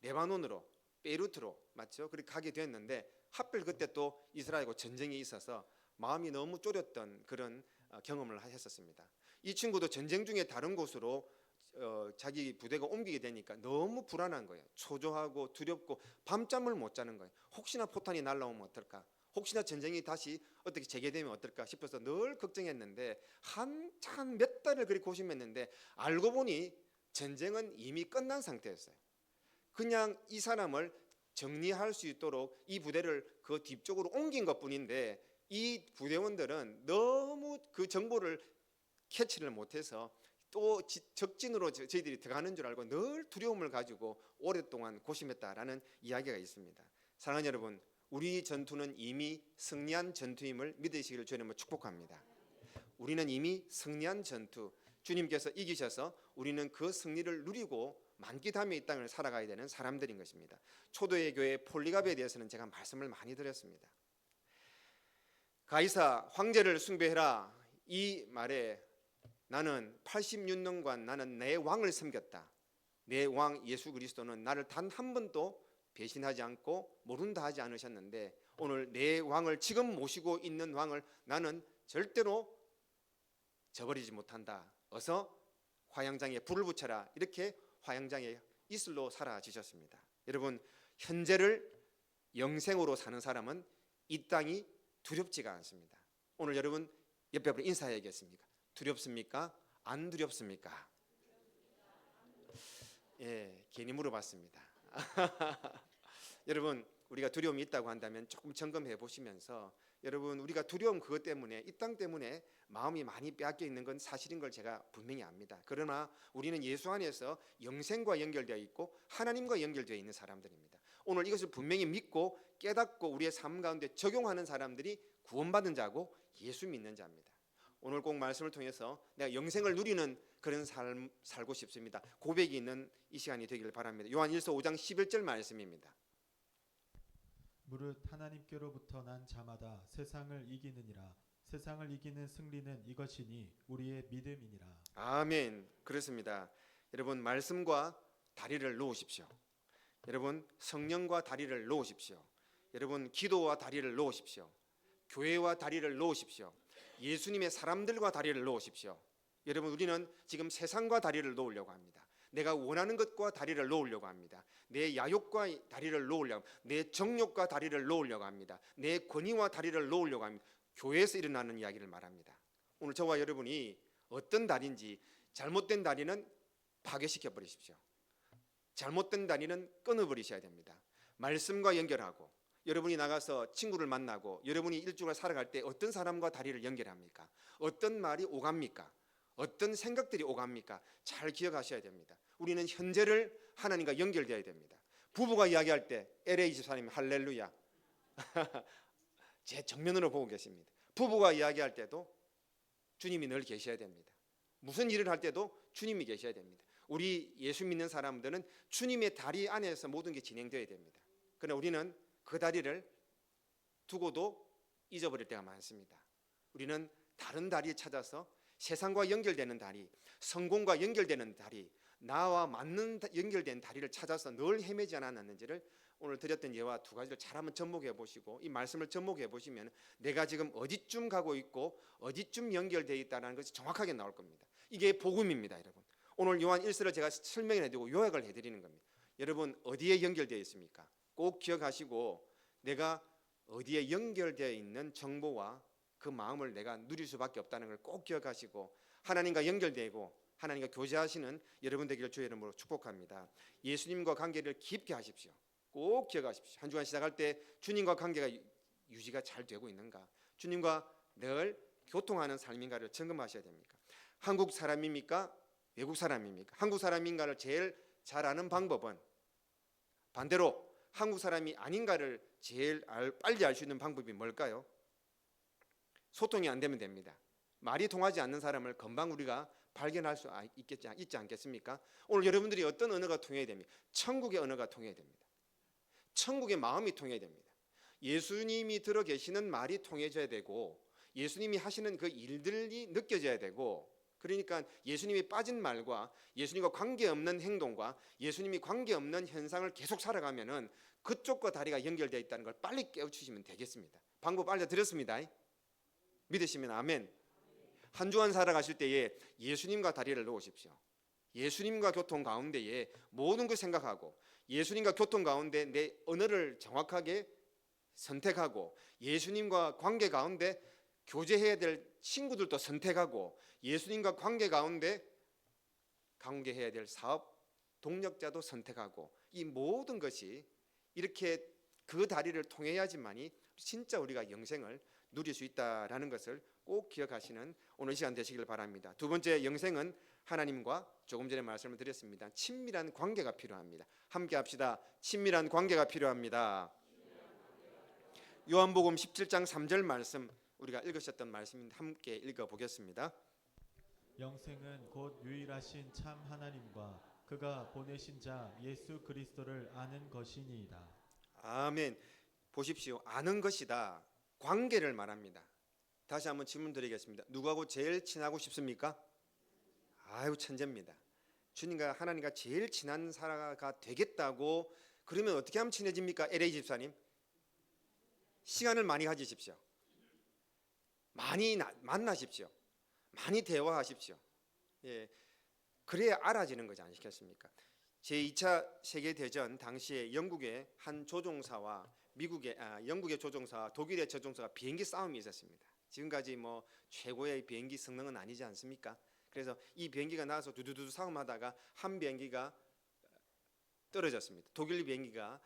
레바논으로 베이루트로 맞죠? 그렇게 가게 되었는데 하필 그때 또 이스라엘과 전쟁이 있어서 마음이 너무 졸였던 그런 경험을 했었습니다. 이 친구도 전쟁 중에 다른 곳으로 자기 부대가 옮기게 되니까 너무 불안한 거예요. 초조하고 두렵고 밤잠을 못 자는 거예요. 혹시나 포탄이 날라오면 어떨까? 혹시나 전쟁이 다시 어떻게 재개되면 어떨까 싶어서 늘 걱정했는데 한참 몇 달을 그렇게 고심했는데 알고 보니 전쟁은 이미 끝난 상태였어요. 그냥 이 사람을 정리할 수 있도록 이 부대를 그 뒤쪽으로 옮긴 것뿐인데 이 부대원들은 너무 그 정보를 캐치를 못해서 또 적진으로 저희들이 들어가는 줄 알고 늘 두려움을 가지고 오랫동안 고심했다라는 이야기가 있습니다. 사랑하는 여러분, 우리 전투는 이미 승리한 전투임을 믿으시기를 주님을 축복합니다. 우리는 이미 승리한 전투, 주님께서 이기셔서 우리는 그 승리를 누리고 만기하며 이 땅을 살아가야 되는 사람들인 것입니다. 초대의 교회 폴리갑에 대해서는 제가 말씀을 많이 드렸습니다. 가이사 황제를 숭배해라 이 말에 나는 86년간 나는 내 왕을 섬겼다. 내 왕 예수 그리스도는 나를 단 한 번도 배신하지 않고 모른다 하지 않으셨는데 오늘 내 왕을 지금 모시고 있는 왕을 나는 절대로 저버리지 못한다. 어서 화양장에 불을 붙여라. 이렇게 화양장에 이슬로 사라지셨습니다. 여러분 현재를 영생으로 사는 사람은 이 땅이 두렵지가 않습니다. 오늘 여러분 옆에 분을 인사해야겠습니까? 두렵습니까? 안 두렵습니까? 예, 괜히 물어봤습니다. 여러분 우리가 두려움이 있다고 한다면 조금 점검해 보시면서 여러분 우리가 두려움 그것 때문에 이 땅 때문에 마음이 많이 빼앗겨 있는 건 사실인 걸 제가 분명히 압니다. 그러나 우리는 예수 안에서 영생과 연결되어 있고 하나님과 연결되어 있는 사람들입니다. 오늘 이것을 분명히 믿고 깨닫고 우리의 삶 가운데 적용하는 사람들이 구원받은 자고 예수 믿는 자입니다. 오늘 꼭 말씀을 통해서 내가 영생을 누리는 그런 삶 살고 싶습니다. 고백이 있는 이 시간이 되기를 바랍니다. 요한일서 5장 11절 말씀입니다. 무릇 하나님께로부터 난 자마다 세상을 이기느니라. 세상을 이기는 승리는 이것이니 우리의 믿음이니라. 아멘. 그렇습니다. 여러분 말씀과 다리를 놓으십시오. 여러분 성령과 다리를 놓으십시오. 여러분 기도와 다리를 놓으십시오. 교회와 다리를 놓으십시오. 예수님의 사람들과 다리를 놓으십시오. 여러분 우리는 지금 세상과 다리를 놓으려고 합니다. 내가 원하는 것과 다리를 놓으려고 합니다. 내 야욕과 다리를 놓으려고 합니다. 내 정욕과 다리를 놓으려고 합니다. 내 권위와 다리를 놓으려고 합니다. 교회에서 일어나는 이야기를 말합니다. 오늘 저와 여러분이 어떤 다리인지 잘못된 다리는 파괴시켜 버리십시오. 잘못된 다리는 끊어버리셔야 됩니다. 말씀과 연결하고 여러분이 나가서 친구를 만나고 여러분이 일주일을 살아갈 때 어떤 사람과 다리를 연결합니까? 어떤 말이 오갑니까? 어떤 생각들이 오갑니까? 잘 기억하셔야 됩니다. 우리는 현재를 하나님과 연결되어야 됩니다. 부부가 이야기할 때 LA 집사님 할렐루야 제 정면으로 보고 계십니다. 부부가 이야기할 때도 주님이 늘 계셔야 됩니다. 무슨 일을 할 때도 주님이 계셔야 됩니다. 우리 예수 믿는 사람들은 주님의 다리 안에서 모든 게 진행되어야 됩니다. 그러나 우리는 그 다리를 두고도 잊어버릴 때가 많습니다. 우리는 다른 다리를 찾아서 세상과 연결되는 다리, 성공과 연결되는 다리, 나와 맞는 연결된 다리를 찾아서 늘 헤매지 않았는지를 오늘 드렸던 예와 두 가지를 잘 한번 접목해 보시고 이 말씀을 접목해 보시면 내가 지금 어디쯤 가고 있고 어디쯤 연결되어 있다는 것이 정확하게 나올 겁니다. 이게 복음입니다, 여러분. 오늘 요한 1서를 제가 설명을 해드리고 요약을 해드리는 겁니다. 여러분 어디에 연결되어 있습니까? 꼭 기억하시고 내가 어디에 연결되어 있는 정보와 그 마음을 내가 누릴 수밖에 없다는 걸 꼭 기억하시고 하나님과 연결되고 하나님과 교제하시는 여러분 되기를 주의 이름으로 축복합니다. 예수님과 관계를 깊게 하십시오. 꼭 기억하십시오. 한 주간 시작할 때 주님과 관계가 유지가 잘 되고 있는가, 주님과 늘 교통하는 삶인가를 점검하셔야 됩니까? 한국 사람입니까? 외국 사람입니까? 한국 사람인가를 제일 잘 아는 방법은 반대로 한국 사람이 아닌가를 제일 빨리 알 수 있는 방법이 뭘까요? 소통이 안 되면 됩니다. 말이 통하지 않는 사람을 금방 우리가 발견할 수 있지 않겠습니까? 오늘 여러분들이 어떤 언어가 통해야 됩니까? 천국의 언어가 통해야 됩니다. 천국의 마음이 통해야 됩니다. 예수님이 들어 계시는 말이 통해져야 되고 예수님이 하시는 그 일들이 느껴져야 되고, 그러니까 예수님이 빠진 말과 예수님과 관계없는 행동과 예수님이 관계없는 현상을 계속 살아가면은 그쪽과 다리가 연결되어 있다는 걸 빨리 깨우치시면 되겠습니다. 방법 알려드렸습니다. 믿으시면 아멘. 한 주간 살아가실 때에 예수님과 다리를 놓으십시오. 예수님과 교통 가운데에 모든 걸 생각하고 예수님과 교통 가운데 내 언어를 정확하게 선택하고 예수님과 관계 가운데 교제해야 될 친구들도 선택하고 예수님과 관계 가운데 관계해야 될 사업 동력자도 선택하고 이 모든 것이 이렇게 그 다리를 통해야지만이 진짜 우리가 영생을 누릴 수 있다라는 것을 꼭 기억하시는 오늘 시간 되시길 바랍니다. 두 번째, 영생은 하나님과 조금 전에 말씀을 드렸습니다. 친밀한 관계가 필요합니다. 함께 합시다. 친밀한 관계가 필요합니다. 요한복음 17장 3절 말씀 우리가 읽으셨던 말씀인데 함께 읽어보겠습니다. 영생은 곧 유일하신 참 하나님과 그가 보내신 자 예수 그리스도를 아는 것이니이다. 아멘. 보십시오. 아는 것이다. 관계를 말합니다. 다시 한번 질문 드리겠습니다. 누구하고 제일 친하고 싶습니까? 아유, 천재입니다. 주님과 하나님과 제일 친한 사람가 되겠다고 그러면 어떻게 하면 친해집니까? LA 집사님, 시간을 많이 가지십시오. 많이 만나십시오. 많이 대화하십시오. 예, 그래야 알아지는 거지 않겠습니까? 제2차 세계대전 당시에 영국의 한 조종사와 영국의 조종사와 독일의 조종사가 비행기 싸움이 있었습니다. 지금까지 뭐 최고의 비행기 성능은 아니지 않습니까? 그래서 이 비행기가 나와서 두두두 싸움하다가 한 비행기가 떨어졌습니다. 독일 비행기가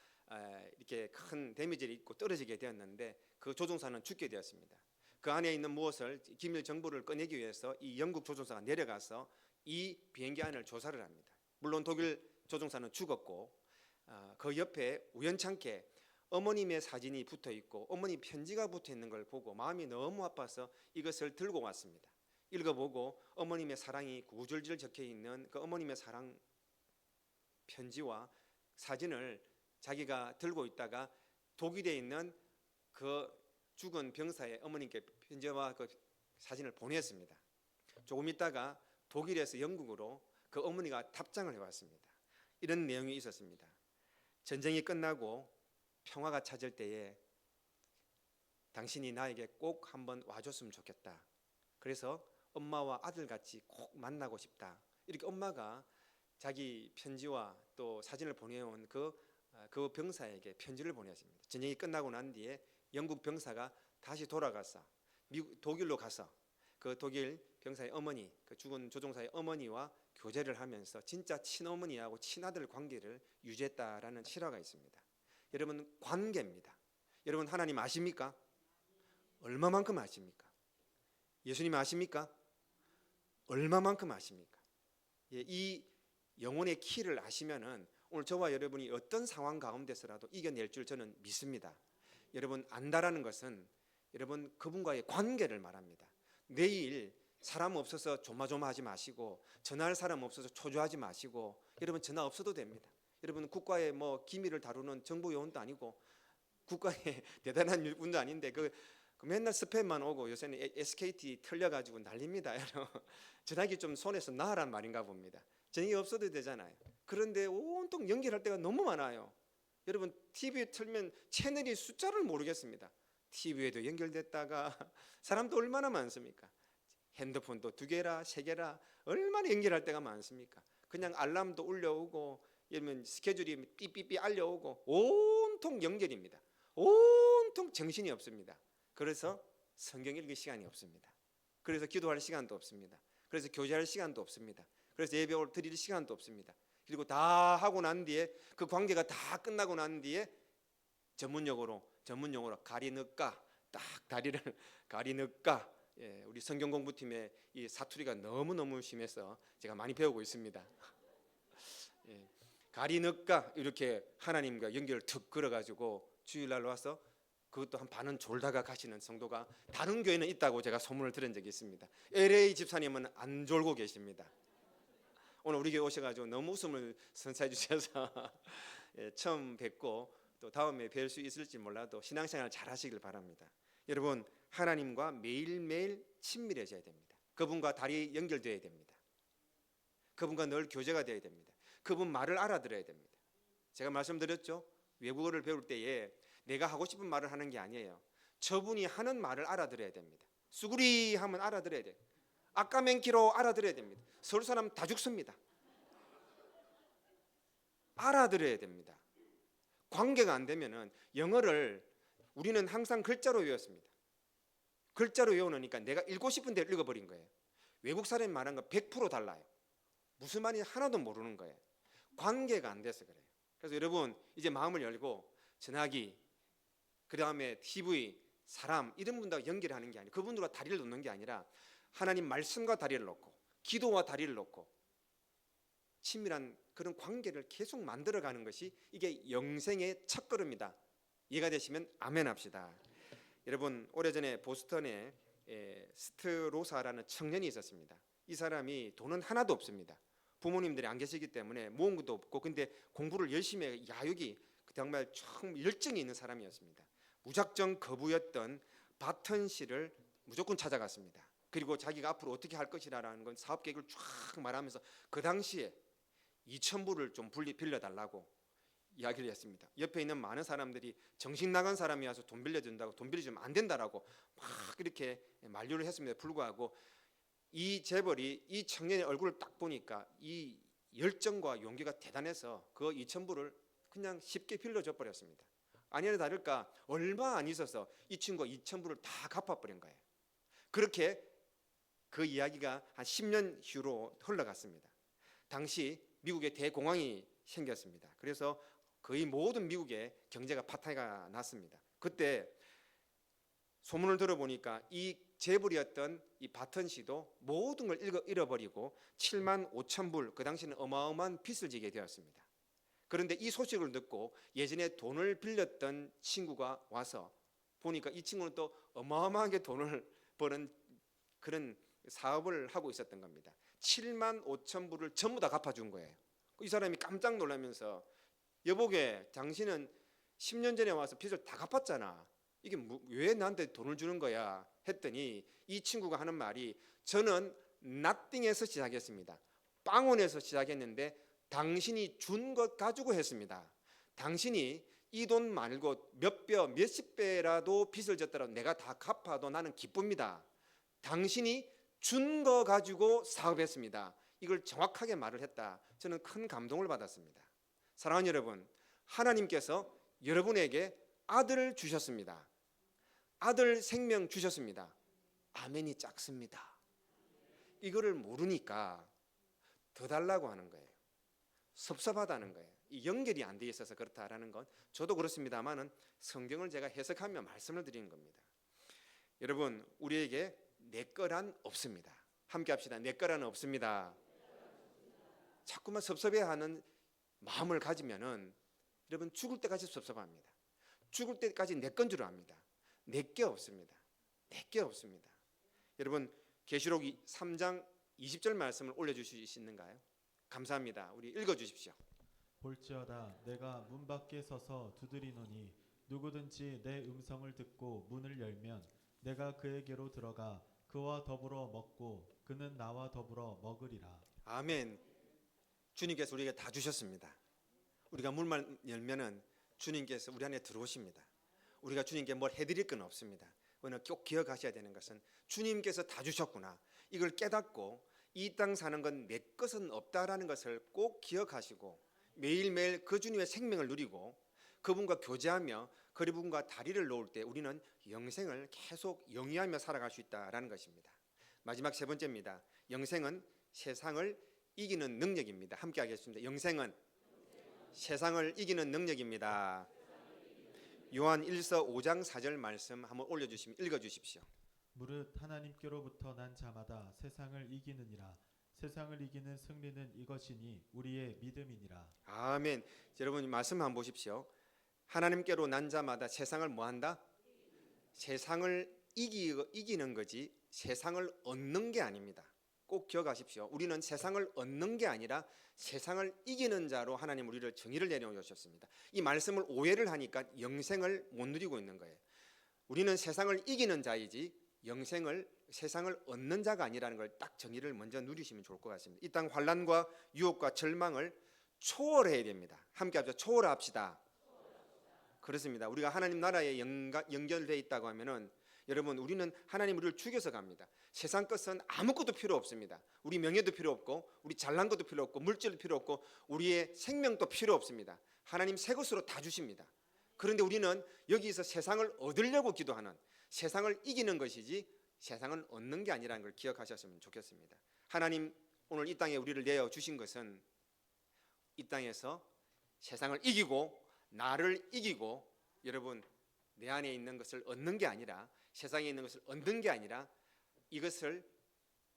이렇게 큰 데미지를 입고 떨어지게 되었는데 그 조종사는 죽게 되었습니다. 그 안에 있는 무엇을 기밀 정보를 꺼내기 위해서 이 영국 조종사가 내려가서 이 비행기 안을 조사를 합니다. 물론 독일 조종사는 죽었고 그 옆에 우연찮게 어머님의 사진이 붙어 있고 어머니 편지가 붙어 있는 걸 보고 마음이 너무 아파서 이것을 들고 왔습니다. 읽어보고 어머님의 사랑이 구절절 적혀 있는 그 어머님의 사랑 편지와 사진을 자기가 들고 있다가 독일에 있는 그 죽은 병사의 어머님께 편지와 그 사진을 보냈습니다. 조금 있다가 독일에서 영국으로 그 어머니가 답장을 해왔습니다. 이런 내용이 있었습니다. 전쟁이 끝나고 평화가 찾을 때에 당신이 나에게 꼭 한번 와줬으면 좋겠다. 그래서 엄마와 아들같이 꼭 만나고 싶다. 이렇게 엄마가 자기 편지와 또 사진을 보내온 그 병사에게 편지를 보냈습니다. 전쟁이 끝나고 난 뒤에 영국 병사가 다시 돌아가서 독일로 가서 그 독일 병사의 어머니, 그 죽은 조종사의 어머니와 교제를 하면서 진짜 친어머니하고 친아들 관계를 유지했다라는 실화가 있습니다. 여러분, 관계입니다. 여러분 하나님 아십니까? 얼마만큼 아십니까? 예수님 아십니까? 얼마만큼 아십니까? 예, 이 영혼의 키를 아시면은 오늘 저와 여러분이 어떤 상황 가운데서라도 이겨낼 줄 저는 믿습니다. 여러분 안다라는 것은 여러분 그분과의 관계를 말합니다. 내일 사람 없어서 조마조마하지 마시고 전화할 사람 없어서 초조하지 마시고 여러분 전화 없어도 됩니다. 여러분 국가의 뭐 기밀을 다루는 정보 요원도 아니고 국가의 대단한 일꾼도 아닌데 그 맨날 스팸만 오고 요새는 SKT 틀려가지고 난립니다. 전화기 좀 손에서 놔란 말인가 봅니다. 전화기 없어도 되잖아요. 그런데 온통 연결할 때가 너무 많아요. 여러분 TV 틀면 채널이 숫자를 모르겠습니다. TV에도 연결됐다가 사람도 얼마나 많습니까? 핸드폰도 2개라 3개라 얼마나 연결할 때가 많습니까? 그냥 알람도 울려오고 예를 스케줄이 삐삐삐 알려오고 온통 연결입니다. 온통 정신이 없습니다. 그래서 성경 읽을 시간이 없습니다. 그래서 기도할 시간도 없습니다. 그래서 교제할 시간도 없습니다. 그래서 예배 드릴 시간도 없습니다. 그리고 다 하고 난 뒤에 그 관계가 다 끝나고 난 뒤에 전문용어로 가리느까 딱 다리를 가리느까 우리 성경 공부팀의 이 사투리가 너무너무 심해서 제가 많이 배우고 있습니다. 가리느까 이렇게 하나님과 연결을 툭 걸어가지고 주일날 와서 그것도 한 반은 졸다가 가시는 성도가 다른 교회는 있다고 제가 소문을 들은 적이 있습니다. LA 집사님은 안 졸고 계십니다. 오늘 우리 교회 오셔가지고 너무 웃음을 선사해 주셔서 처음 뵙고 또 다음에 뵐 수 있을지 몰라도 신앙생활 잘 하시길 바랍니다. 여러분 하나님과 매일매일 친밀해져야 됩니다. 그분과 다리 연결되어야 됩니다. 그분과 늘 교제가 되어야 됩니다. 그분 말을 알아들어야 됩니다. 제가 말씀드렸죠. 외국어를 배울 때에 내가 하고 싶은 말을 하는 게 아니에요. 저분이 하는 말을 알아들어야 됩니다. 수구리 하면 알아들어야 돼요. 아까맨키로 알아들어야 됩니다. 서울 사람 다 죽습니다. 알아들어야 됩니다. 관계가 안 되면은 영어를 우리는 항상 글자로 외웠습니다. 글자로 외우니까 내가 읽고 싶은 대로 읽어버린 거예요. 외국 사람이 말하는 거 100% 달라요. 무슨 말인지 하나도 모르는 거예요. 관계가 안 돼서 그래요. 그래서 여러분 이제 마음을 열고 전화기 그 다음에 TV 사람 이런 분들과 연결하는 게 아니라 그분들과 다리를 놓는 게 아니라 하나님 말씀과 다리를 놓고 기도와 다리를 놓고 친밀한 그런 관계를 계속 만들어가는 것이 이게 영생의 첫걸음이다. 이해가 되시면 아멘 합시다. 여러분 오래전에 보스턴에 스트로사라는 청년이 있었습니다. 이 사람이 돈은 하나도 없습니다. 부모님들이 안 계시기 때문에 모은 것도 없고 근데 공부를 열심히 해 야욕이 정말 참 열정이 있는 사람이었습니다. 무작정 거부였던 바턴시를 무조건 찾아갔습니다. 그리고 자기가 앞으로 어떻게 할 것이라는 건 사업 계획을 쫙 말하면서 그 당시에 2,000불을 좀 빌려달라고 이야기를 했습니다. 옆에 있는 많은 사람들이 정신 나간 사람이 와서 돈 빌려준다고 돈 빌려주면 안 된다라고 막 이렇게 만류를 했음에도 불구하고 이 재벌이 이 청년의 얼굴을 딱 보니까 이 열정과 용기가 대단해서 그 2,000불을 그냥 쉽게 빌려줘 버렸습니다. 아니나 다를까 얼마 안 있어서 이 친구가 2,000불을 다 갚아버린 거예요. 그렇게 그 이야기가 한 10년 후로 흘러갔습니다. 당시 미국에 대공황이 생겼습니다. 그래서 거의 모든 미국의 경제가 파탄이 났습니다. 그때 소문을 들어보니까 이 재벌이었던 이 바턴 씨도 모든 걸 잃어버리고 7만 5천 불, 그 당시는 어마어마한 빚을 지게 되었습니다. 그런데 이 소식을 듣고 예전에 돈을 빌렸던 친구가 와서 보니까 이 친구는 또 어마어마하게 돈을 버는 그런 사업을 하고 있었던 겁니다. 7만 5천 불을 전부 다 갚아준 거예요. 이 사람이 깜짝 놀라면서 여보게 당신은 10년 전에 와서 빚을 다 갚았잖아. 이게 왜 나한테 돈을 주는 거야? 했더니 이 친구가 하는 말이 저는 nothing에서 시작했습니다. 빵원에서 시작했는데 당신이 준 것 가지고 했습니다. 당신이 이 돈 말고 몇 배, 몇십 배라도 빚을 졌더라도 내가 다 갚아도 나는 기쁩니다. 당신이 준 거 가지고 사업했습니다. 이걸 정확하게 말을 했다. 저는 큰 감동을 받았습니다. 사랑하는 여러분, 하나님께서 여러분에게 아들을 주셨습니다. 아들 생명 주셨습니다. 아멘이 작습니다. 이거를 모르니까 더 달라고 하는 거예요. 섭섭하다는 거예요. 이 연결이 안 돼 있어서 그렇다라는 건 저도 그렇습니다만은 성경을 제가 해석하며 말씀을 드리는 겁니다. 여러분, 우리에게 내 거란 없습니다. 함께 합시다. 내 거란 없습니다. 자꾸만 섭섭해하는 마음을 가지면은 여러분 죽을 때까지 섭섭합니다. 죽을 때까지 내 건 줄 압니다. 내 게 없습니다. 내 게 없습니다. 여러분, 계시록 3장 20절 말씀을 올려주실 수 있는가요? 감사합니다. 우리 읽어주십시오. 볼지어다 내가 문 밖에 서서 두드리노니 누구든지 내 음성을 듣고 문을 열면 내가 그에게로 들어가 그와 더불어 먹고 그는 나와 더불어 먹으리라. 아멘. 주님께서 우리에게 다 주셨습니다. 우리가 문만 열면은 주님께서 우리 안에 들어오십니다. 우리가 주님께 뭘 해드릴 건 없습니다. 오늘 꼭 기억하셔야 되는 것은 주님께서 다 주셨구나. 이걸 깨닫고 이 땅 사는 건 내 것은 없다라는 것을 꼭 기억하시고 매일매일 그 주님의 생명을 누리고 그분과 교제하며 그분과 다리를 놓을 때 우리는 영생을 계속 영위하며 살아갈 수 있다라는 것입니다. 마지막 세 번째입니다. 영생은 세상을 이기는 능력입니다. 함께 하겠습니다. 영생은 세상을 이기는 능력입니다. 요한 1서 5장 4절 말씀 한번 올려주시면 읽어주십시오. 무릇 하나님께로부터 난 자마다 세상을 이기느니라. 세상을 이기는 승리는 이것이니 우리의 믿음이니라. 아멘. 여러분 말씀 한번 보십시오. 하나님께로 난 자마다 세상을 뭐한다? 세상을 이기는 거지 세상을 얻는 게 아닙니다. 꼭 기억하십시오. 우리는 세상을 얻는 게 아니라 세상을 이기는 자로 하나님 우리를 정의를 내려오셨습니다. 이 말씀을 오해를 하니까 영생을 못 누리고 있는 거예요. 우리는 세상을 이기는 자이지 영생을 세상을 얻는 자가 아니라는 걸 딱 정의를 먼저 누리시면 좋을 것 같습니다. 이 땅 환난과 유혹과 절망을 초월해야 됩니다. 함께 합시다. 초월합시다. 그렇습니다. 우리가 하나님 나라에 연결되어 있다고 하면은 여러분 우리는 하나님 우리를 죽여서 갑니다. 세상 것은 아무것도 필요 없습니다. 우리 명예도 필요 없고 우리 잘난 것도 필요 없고 물질도 필요 없고 우리의 생명도 필요 없습니다. 하나님 새 것으로 다 주십니다. 그런데 우리는 여기서 세상을 얻으려고 기도하는 세상을 이기는 것이지 세상을 얻는 게 아니라는 걸 기억하셨으면 좋겠습니다. 하나님 오늘 이 땅에 우리를 내어 주신 것은 이 땅에서 세상을 이기고 나를 이기고 여러분 내 안에 있는 것을 얻는 게 아니라 세상에 있는 것을 얻는 게 아니라 이것을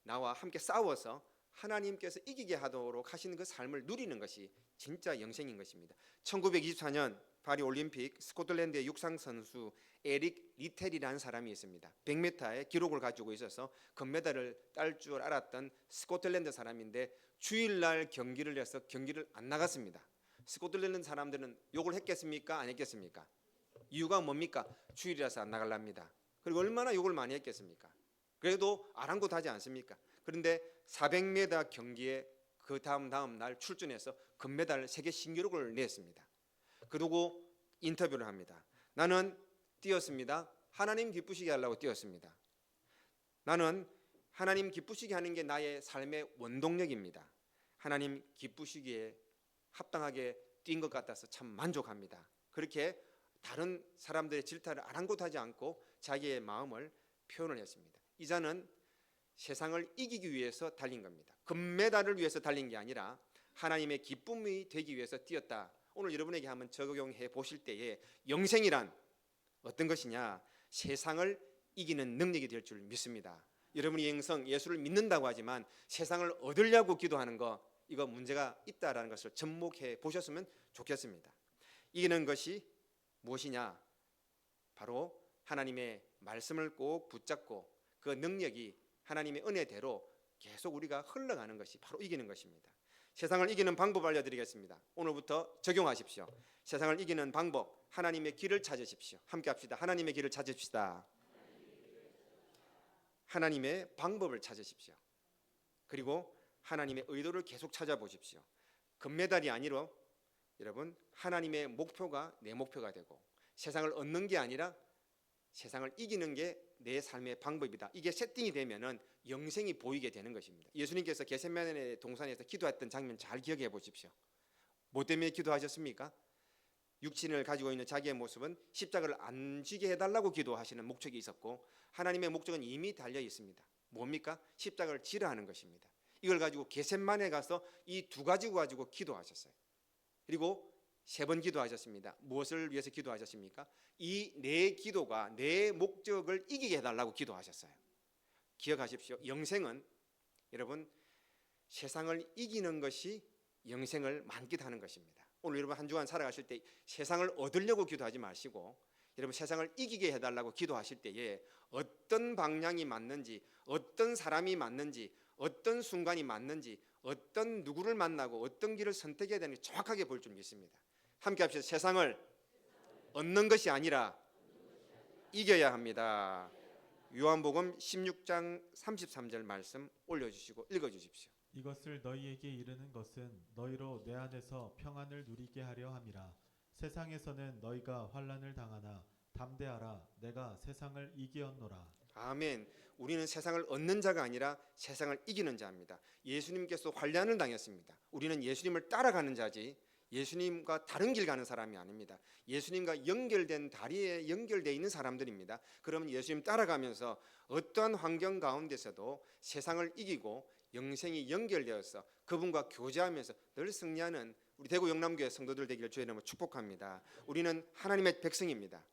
나와 함께 싸워서 하나님께서 이기게 하도록 하시는 그 삶을 누리는 것이 진짜 영생인 것입니다. 1924년 파리 올림픽 스코틀랜드의 육상 선수 에릭 리텔이라는 사람이 있습니다. 100m의 기록을 가지고 있어서 금메달을 딸 줄 알았던 스코틀랜드 사람인데 주일날 경기를 해서 경기를 안 나갔습니다. 스코틀랜드 사람들은 욕을 했겠습니까? 안 했겠습니까? 이유가 뭡니까? 주일이라서 안 나갈랍니다. 그리고 얼마나 욕을 많이 했겠습니까? 그래도 아랑곳하지 않습니까? 그런데 400m 경기에 그 다음 날 출전해서 금메달 세계 신기록을 냈습니다. 그리고 인터뷰를 합니다. 나는 뛰었습니다. 하나님 기쁘시게 하려고 뛰었습니다. 나는 하나님 기쁘시게 하는 게 나의 삶의 원동력입니다. 하나님 기쁘시기에 합당하게 뛴 것 같아서 참 만족합니다. 그렇게 다른 사람들의 질타를 아랑곳하지 않고 자기의 마음을 표현을 했습니다. 이자는 세상을 이기기 위해서 달린 겁니다. 금메달을 위해서 달린 게 아니라 하나님의 기쁨이 되기 위해서 뛰었다. 오늘 여러분에게 한번 적용해 보실 때에 영생이란 어떤 것이냐? 세상을 이기는 능력이 될 줄 믿습니다. 여러분이 영성 예수를 믿는다고 하지만 세상을 얻으려고 기도하는 거 이거 문제가 있다라는 것을 접목해 보셨으면 좋겠습니다. 이기는 것이 무엇이냐? 바로 하나님의 말씀을 꼭 붙잡고 그 능력이 하나님의 은혜대로 계속 우리가 흘러가는 것이 바로 이기는 것입니다. 세상을 이기는 방법 알려드리겠습니다. 오늘부터 적용하십시오. 세상을 이기는 방법, 하나님의 길을 찾으십시오. 함께 합시다. 하나님의 길을 찾읍시다. 하나님의 방법을 찾으십시오. 그리고 하나님의 의도를 계속 찾아보십시오. 금메달이 아니라 여러분 하나님의 목표가 내 목표가 되고 세상을 얻는 게 아니라 세상을 이기는 게 내 삶의 방법이다. 이게 세팅이 되면은 영생이 보이게 되는 것입니다. 예수님께서 겟세마네 동산에서 기도했던 장면 잘 기억해 보십시오. 뭐 때문에 기도하셨습니까? 육신을 가지고 있는 자기의 모습은 십자가를 안 지게 해달라고 기도하시는 목적이 있었고 하나님의 목적은 이미 달려 있습니다. 뭡니까? 십자가를 지라 하는 것입니다. 이걸 가지고 겟셋만에 가서 이 두 가지 가지고 기도하셨어요. 그리고 3번 기도하셨습니다. 무엇을 위해서 기도하셨습니까? 이 내 기도가 내 목적을 이기게 해달라고 기도하셨어요. 기억하십시오. 영생은 여러분 세상을 이기는 것이 영생을 만끽하는 것입니다. 오늘 여러분 한 주간 살아가실 때 세상을 얻으려고 기도하지 마시고 여러분 세상을 이기게 해달라고 기도하실 때에 어떤 방향이 맞는지, 어떤 사람이 맞는지, 어떤 순간이 맞는지, 어떤 누구를 만나고 어떤 길을 선택해야 되는지 정확하게 볼 줄 믿습니다. 함께 합시다. 세상을 얻는 것이 아니라 이겨야 합니다. 요한복음 16장 33절 말씀 올려주시고 읽어주십시오. 이것을 너희에게 이르는 것은 너희로 내 안에서 평안을 누리게 하려 함이라. 세상에서는 너희가 환난을 당하나 담대하라. 내가 세상을 이기었노라. 아멘. 우리는 세상을 얻는 자가 아니라 세상을 이기는 자입니다. 예수님께서 환난을 당했습니다. 우리는 예수님을 따라가는 자지 예수님과 다른 길 가는 사람이 아닙니다. 예수님과 연결된 다리에 연결되어 있는 사람들입니다. 그러면 예수님 따라가면서 어떠한 환경 가운데서도 세상을 이기고 영생이 연결되어서 그분과 교제하면서 늘 승리하는 우리 대구 영남교회 성도들 되기를 주의 이름으로 축복합니다. 우리는 하나님의 백성입니다.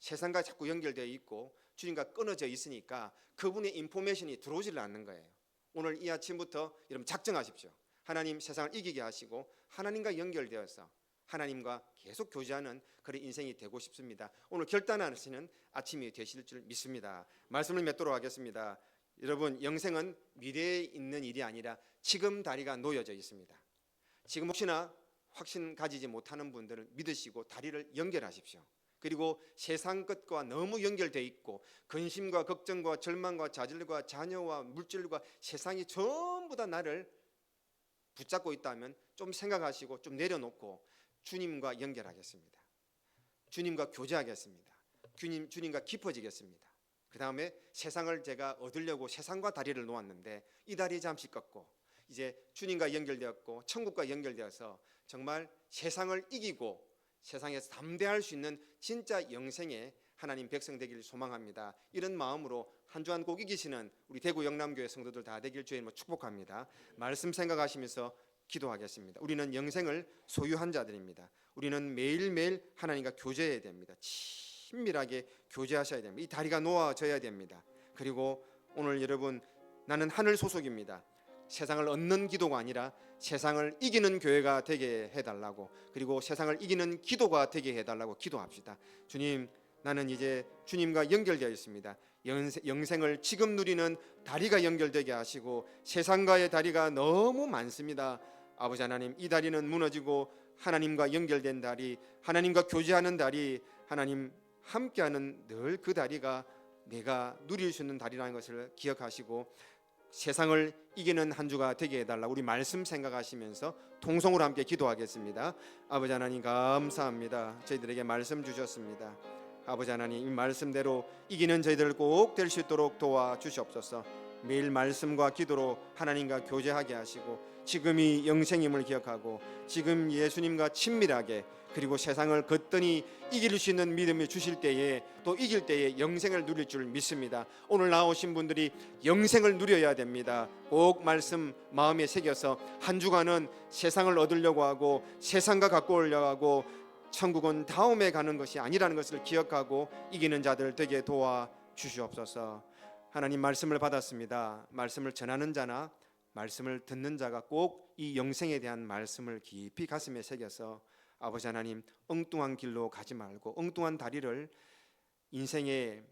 세상과 자꾸 연결되어 있고 주님과 끊어져 있으니까 그분의 인포메이션이 들어오질 않는 거예요. 오늘 이 아침부터 여러분 작정하십시오. 하나님 세상을 이기게 하시고 하나님과 연결되어서 하나님과 계속 교제하는 그런 인생이 되고 싶습니다. 오늘 결단하시는 아침이 되실 줄 믿습니다. 말씀을 맺도록 하겠습니다. 여러분 영생은 미래에 있는 일이 아니라 지금 다리가 놓여져 있습니다. 지금 혹시나 확신 가지지 못하는 분들은 믿으시고 다리를 연결하십시오. 그리고 세상 것과 너무 연결되어 있고 근심과 걱정과 절망과 좌절과 자녀와 물질과 세상이 전부 다 나를 붙잡고 있다면 좀 생각하시고 좀 내려놓고 주님과 연결하겠습니다. 주님과 교제하겠습니다. 주님과 깊어지겠습니다. 그 다음에 세상을 제가 얻으려고 세상과 다리를 놓았는데 이 다리 잠시 꺾고 이제 주님과 연결되었고 천국과 연결되어서 정말 세상을 이기고 세상에서 담대할 수 있는 진짜 영생의 하나님 백성 되기를 소망합니다. 이런 마음으로 한 주 한 꼭 이기시는 우리 대구 영남교회 성도들 다 되길 주의 이름으로 축복합니다. 말씀 생각하시면서 기도하겠습니다. 우리는 영생을 소유한 자들입니다. 우리는 매일매일 하나님과 교제해야 됩니다. 친밀하게 교제하셔야 됩니다. 이 다리가 놓아져야 됩니다. 그리고 오늘 여러분 나는 하늘 소속입니다. 세상을 얻는 기도가 아니라 세상을 이기는 교회가 되게 해달라고, 그리고 세상을 이기는 기도가 되게 해달라고 기도합시다. 주님, 나는 이제 주님과 연결되어 있습니다. 영생을 지금 누리는 다리가 연결되게 하시고 세상과의 다리가 너무 많습니다. 아버지 하나님, 이 다리는 무너지고 하나님과 연결된 다리, 하나님과 교제하는 다리, 하나님 함께하는 늘 그 다리가 내가 누릴 수 있는 다리라는 것을 기억하시고 세상을 이기는 한 주가 되게 해달라. 우리 말씀 생각하시면서 통성으로 함께 기도하겠습니다. 아버지 하나님 감사합니다. 저희들에게 말씀 주셨습니다. 아버지 하나님, 이 말씀대로 이기는 저희들 꼭 될 수 있도록 도와주시옵소서. 매일 말씀과 기도로 하나님과 교제하게 하시고 지금이 영생임을 기억하고 지금 예수님과 친밀하게, 그리고 세상을 거뜬히 이길 수 있는 믿음을 주실 때에 또 이길 때에 영생을 누릴 줄 믿습니다. 오늘 나오신 분들이 영생을 누려야 됩니다. 꼭 말씀 마음에 새겨서 한 주간은 세상을 얻으려고 하고 세상과 가까우려고 하고 천국은 다음에 가는 것이 아니라는 것을 기억하고 이기는 자들 되게 도와주시옵소서. 하나님, 말씀을 받았습니다. 말씀을 전하는 자나 말씀을 듣는 자가 꼭 이 영생에 대한 말씀을 깊이 가슴에 새겨서 아버지 하나님, 엉뚱한 길로 가지 말고 엉뚱한 다리를 인생의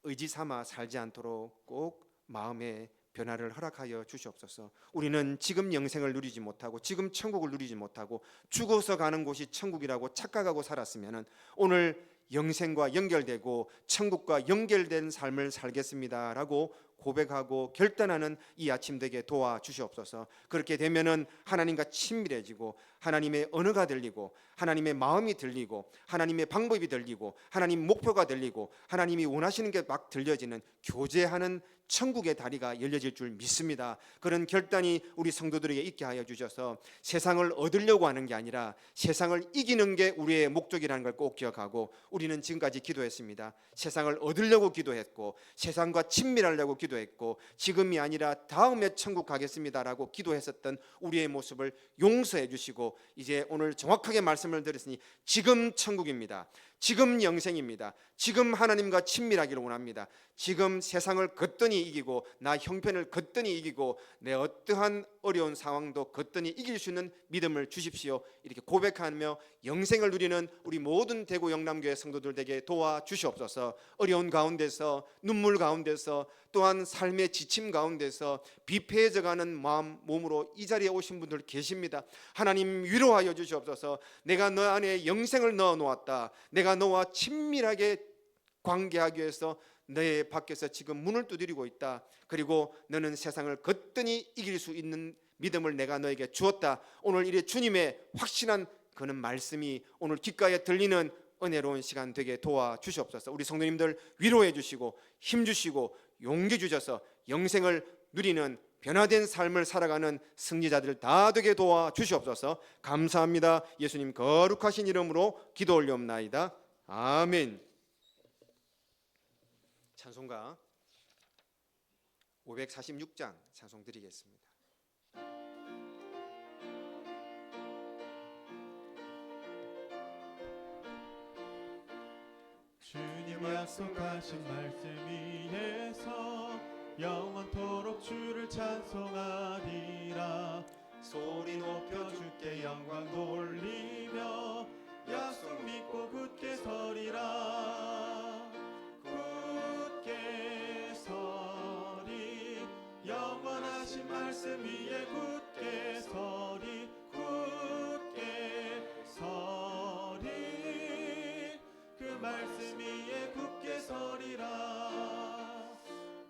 의지 삼아 살지 않도록 꼭 마음의 변화를 허락하여 주시옵소서. 우리는 지금 영생을 누리지 못하고 지금 천국을 누리지 못하고 죽어서 가는 곳이 천국이라고 착각하고 살았으면 오늘 영생과 연결되고 천국과 연결된 삶을 살겠습니다라고 고백하고 결단하는 이 아침 되게 도와주시옵소서. 그렇게 되면은 하나님과 친밀해지고 하나님의 언어가 들리고 하나님의 마음이 들리고 하나님의 방법이 들리고 하나님 목표가 들리고 하나님이 원하시는 게 막 들려지는 교제하는 천국의 다리가 열려질 줄 믿습니다. 그런 결단이 우리 성도들에게 있게 하여 주셔서 세상을 얻으려고 하는 게 아니라 세상을 이기는 게 우리의 목적이라는 걸 꼭 기억하고, 우리는 지금까지 기도했습니다. 세상을 얻으려고 기도했고, 세상과 친밀하려고 기도했고, 지금이 아니라 다음에 천국 가겠습니다라고 기도했었던 우리의 모습을 용서해 주시고, 이제 오늘 정확하게 말씀을 드렸으니 지금 천국입니다. 지금 영생입니다. 지금 하나님과 친밀하기를 원합니다. 지금 세상을 거뜬히 이기고 나 형편을 거뜬히 이기고 내 어떠한 어려운 상황도 거뜬히 이길 수 있는 믿음을 주십시오. 이렇게 고백하며 영생을 누리는 우리 모든 대구 영남교회 성도들 되게 도와주시옵소서. 어려운 가운데서, 눈물 가운데서, 또한 삶의 지침 가운데서 비폐해져가는 마음 몸으로 이 자리에 오신 분들 계십니다. 하나님 위로하여 주시옵소서. 내가 너 안에 영생을 넣어 놓았다. 내가 너와 친밀하게 관계하기 위해서 내 밖에서 지금 문을 두드리고 있다. 그리고 너는 세상을 거뜬히 이길 수 있는 믿음을 내가 너에게 주었다. 오늘 이래 주님의 확신한 그는 말씀이 오늘 귓가에 들리는 은혜로운 시간 되게 도와주시옵소서. 우리 성도님들 위로해 주시고 힘 주시고 용기 주셔서 영생을 누리는 변화된 삶을 살아가는 승리자들 다 되게 도와주시옵소서. 감사합니다. 예수님 거룩하신 이름으로 기도 올리옵나이다. 아멘. 찬송가 546장 찬송 드리겠습니다. 주님 약속하신 말씀 위에서 영원토록 주를 찬송하리라. 소리 높여 주께 영광 돌리며 약속 믿고 굳게 서리라. 굳게 서리 영원하신 말씀 위에 굳게 서리. 굳게 서리 그 말씀 위에 굳게 서리라.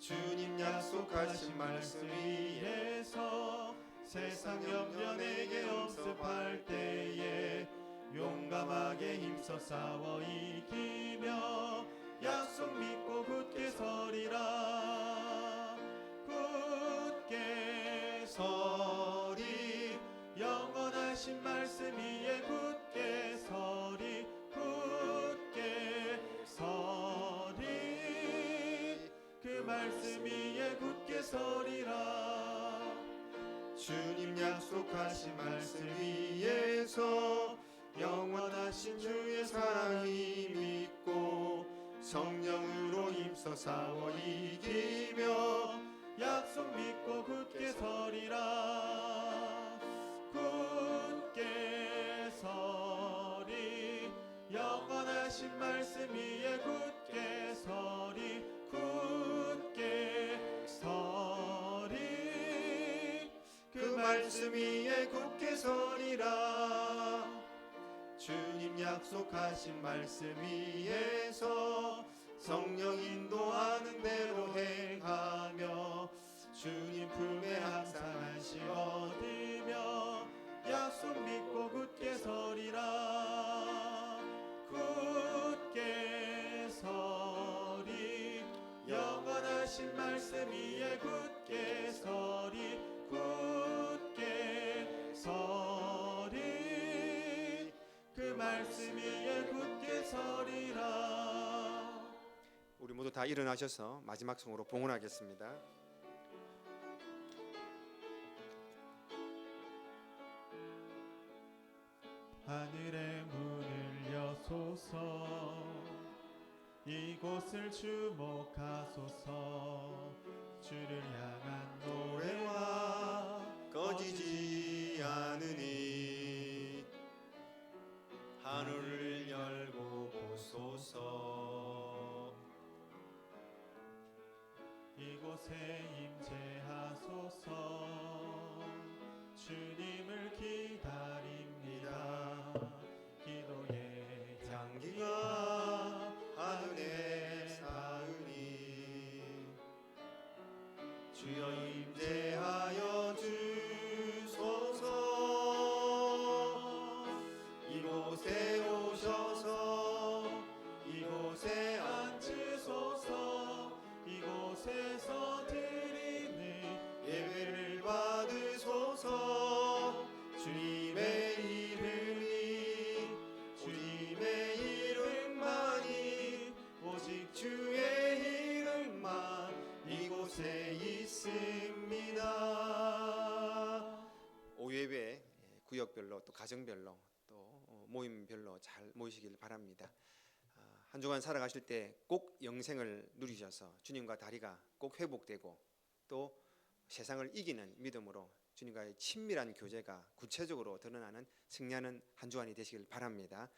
주님 약속하신 말씀 위에서 세상 염려 내게 엄습할 때에 용감하게 힘써 싸워 이기며 약속 믿고 굳게 서리라. 굳게 서리 영원하신 말씀 위에 굳게 서리. 굳게 서리 그 말씀 위에 굳게 서리라. 주님 약속하신 말씀 위에서 영원하신 주의 사랑이 믿고 성령으로 힘써 싸워 이기며 약속 믿고 굳게 서리라. 굳게 서리 영원하신 말씀 위에 굳게 서리. 굳게 서리 그 말씀 위에 굳게 서리라. 주님 약속하신 말씀 위에서 성령 인도하는 대로 행하며 주님 품에 항상 안식 얻으며 약속 믿고 굳게 서리라. 굳게 서리 영원하신 말씀 위에 굳게 서리. 굳게 서리 그 말씀 위에 굳게 서리라. 우리 모두 다 일어나셔서 마지막 성으로 봉헌하겠습니다. 하늘의 문을 여소서. 이곳을 주목하소서. 주를 향한 노래와 꺼지지 않으니 하늘을 열고 보소서. 이곳에 임재하소서. 주님을 기다립니다. 기도의 향기가 하늘에 닿으니 주여 임재하여 주옵소서. 주님의 이름만이 오직 주의 이름만 이곳에 있습니다. 오예배 구역별로 또 가정별로 또 모임별로 잘 모이시길 바랍니다. 한 주간 살아가실 때 꼭 영생을 누리셔서 주님과 다리가 꼭 회복되고 또 세상을 이기는 믿음으로 주님과의 친밀한 교제가 구체적으로 드러나는 승리하는 한 주간이 되시길 바랍니다.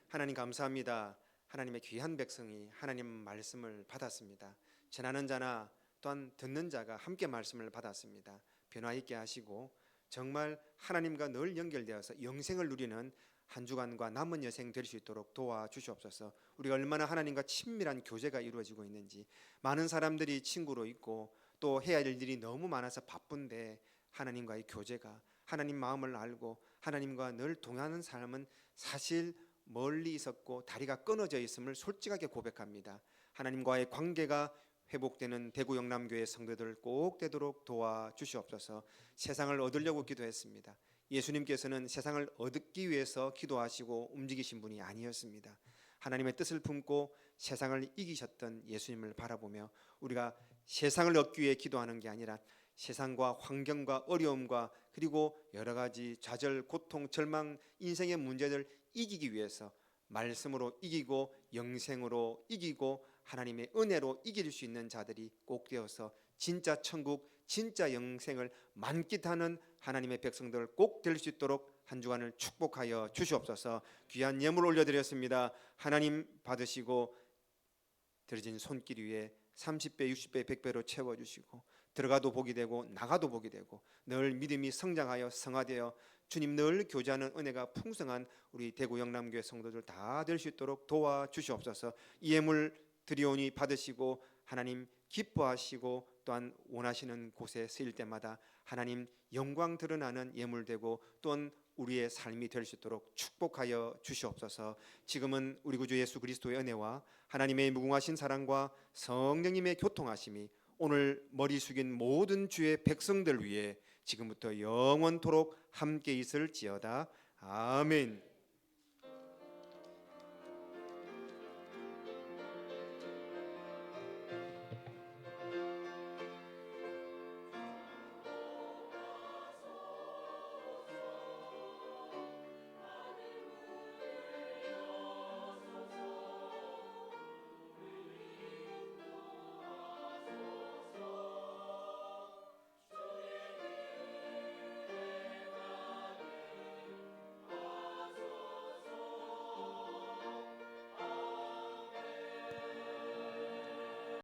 하나님 감사합니다. 하나님의 귀한 백성이 하나님 말씀을 받았습니다. 전하는 자나 또한 듣는 자가 함께 말씀을 받았습니다. 변화 있게 하시고 정말 하나님과 늘 연결되어서 영생을 누리는 한 주간과 남은 여생 될 수 있도록 도와주시옵소서. 우리가 얼마나 하나님과 친밀한 교제가 이루어지고 있는지, 많은 사람들이 친구로 있고 또 해야 할 일이 너무 많아서 바쁜데 하나님과의 교제가, 하나님 마음을 알고 하나님과 늘 동행하는 삶은 사실 멀리 있었고 다리가 끊어져 있음을 솔직하게 고백합니다. 하나님과의 관계가 회복되는 대구 영남교회 성도들 꼭 되도록 도와주시옵소서. 세상을 얻으려고 기도했습니다. 예수님께서는 세상을 얻기 위해서 기도하시고 움직이신 분이 아니었습니다. 하나님의 뜻을 품고 세상을 이기셨던 예수님을 바라보며 우리가 세상을 얻기 위해 기도하는 게 아니라 세상과 환경과 어려움과 그리고 여러 가지 좌절, 고통, 절망, 인생의 문제를 이기기 위해서 말씀으로 이기고 영생으로 이기고 하나님의 은혜로 이길 수 있는 자들이 꼭 되어서 진짜 천국, 진짜 영생을 만끽하는 하나님의 백성들 꼭 될 수 있도록 한 주간을 축복하여 주시옵소서. 귀한 예물 올려드렸습니다. 하나님 받으시고 들어진 손길 위에 30배, 60배, 100배로 채워주시고 들어가도 복이 되고 나가도 복이 되고 늘 믿음이 성장하여 성화되어 주님 늘 교제하는 은혜가 풍성한 우리 대구 영남교회 성도들 다 될 수 있도록 도와주시옵소서. 이 예물 드리오니 받으시고 하나님 기뻐하시고 또한 원하시는 곳에 쓰일 때마다 하나님 영광 드러나는 예물 되고 또한 우리의 삶이 될 수 있도록 축복하여 주시옵소서. 지금은 우리 구주 예수 그리스도의 은혜와 하나님의 무궁하신 사랑과 성령님의 교통하심이 오늘 머리 숙인 모든 주의 백성들 위해 지금부터 영원토록 함께 있을지어다. 아멘.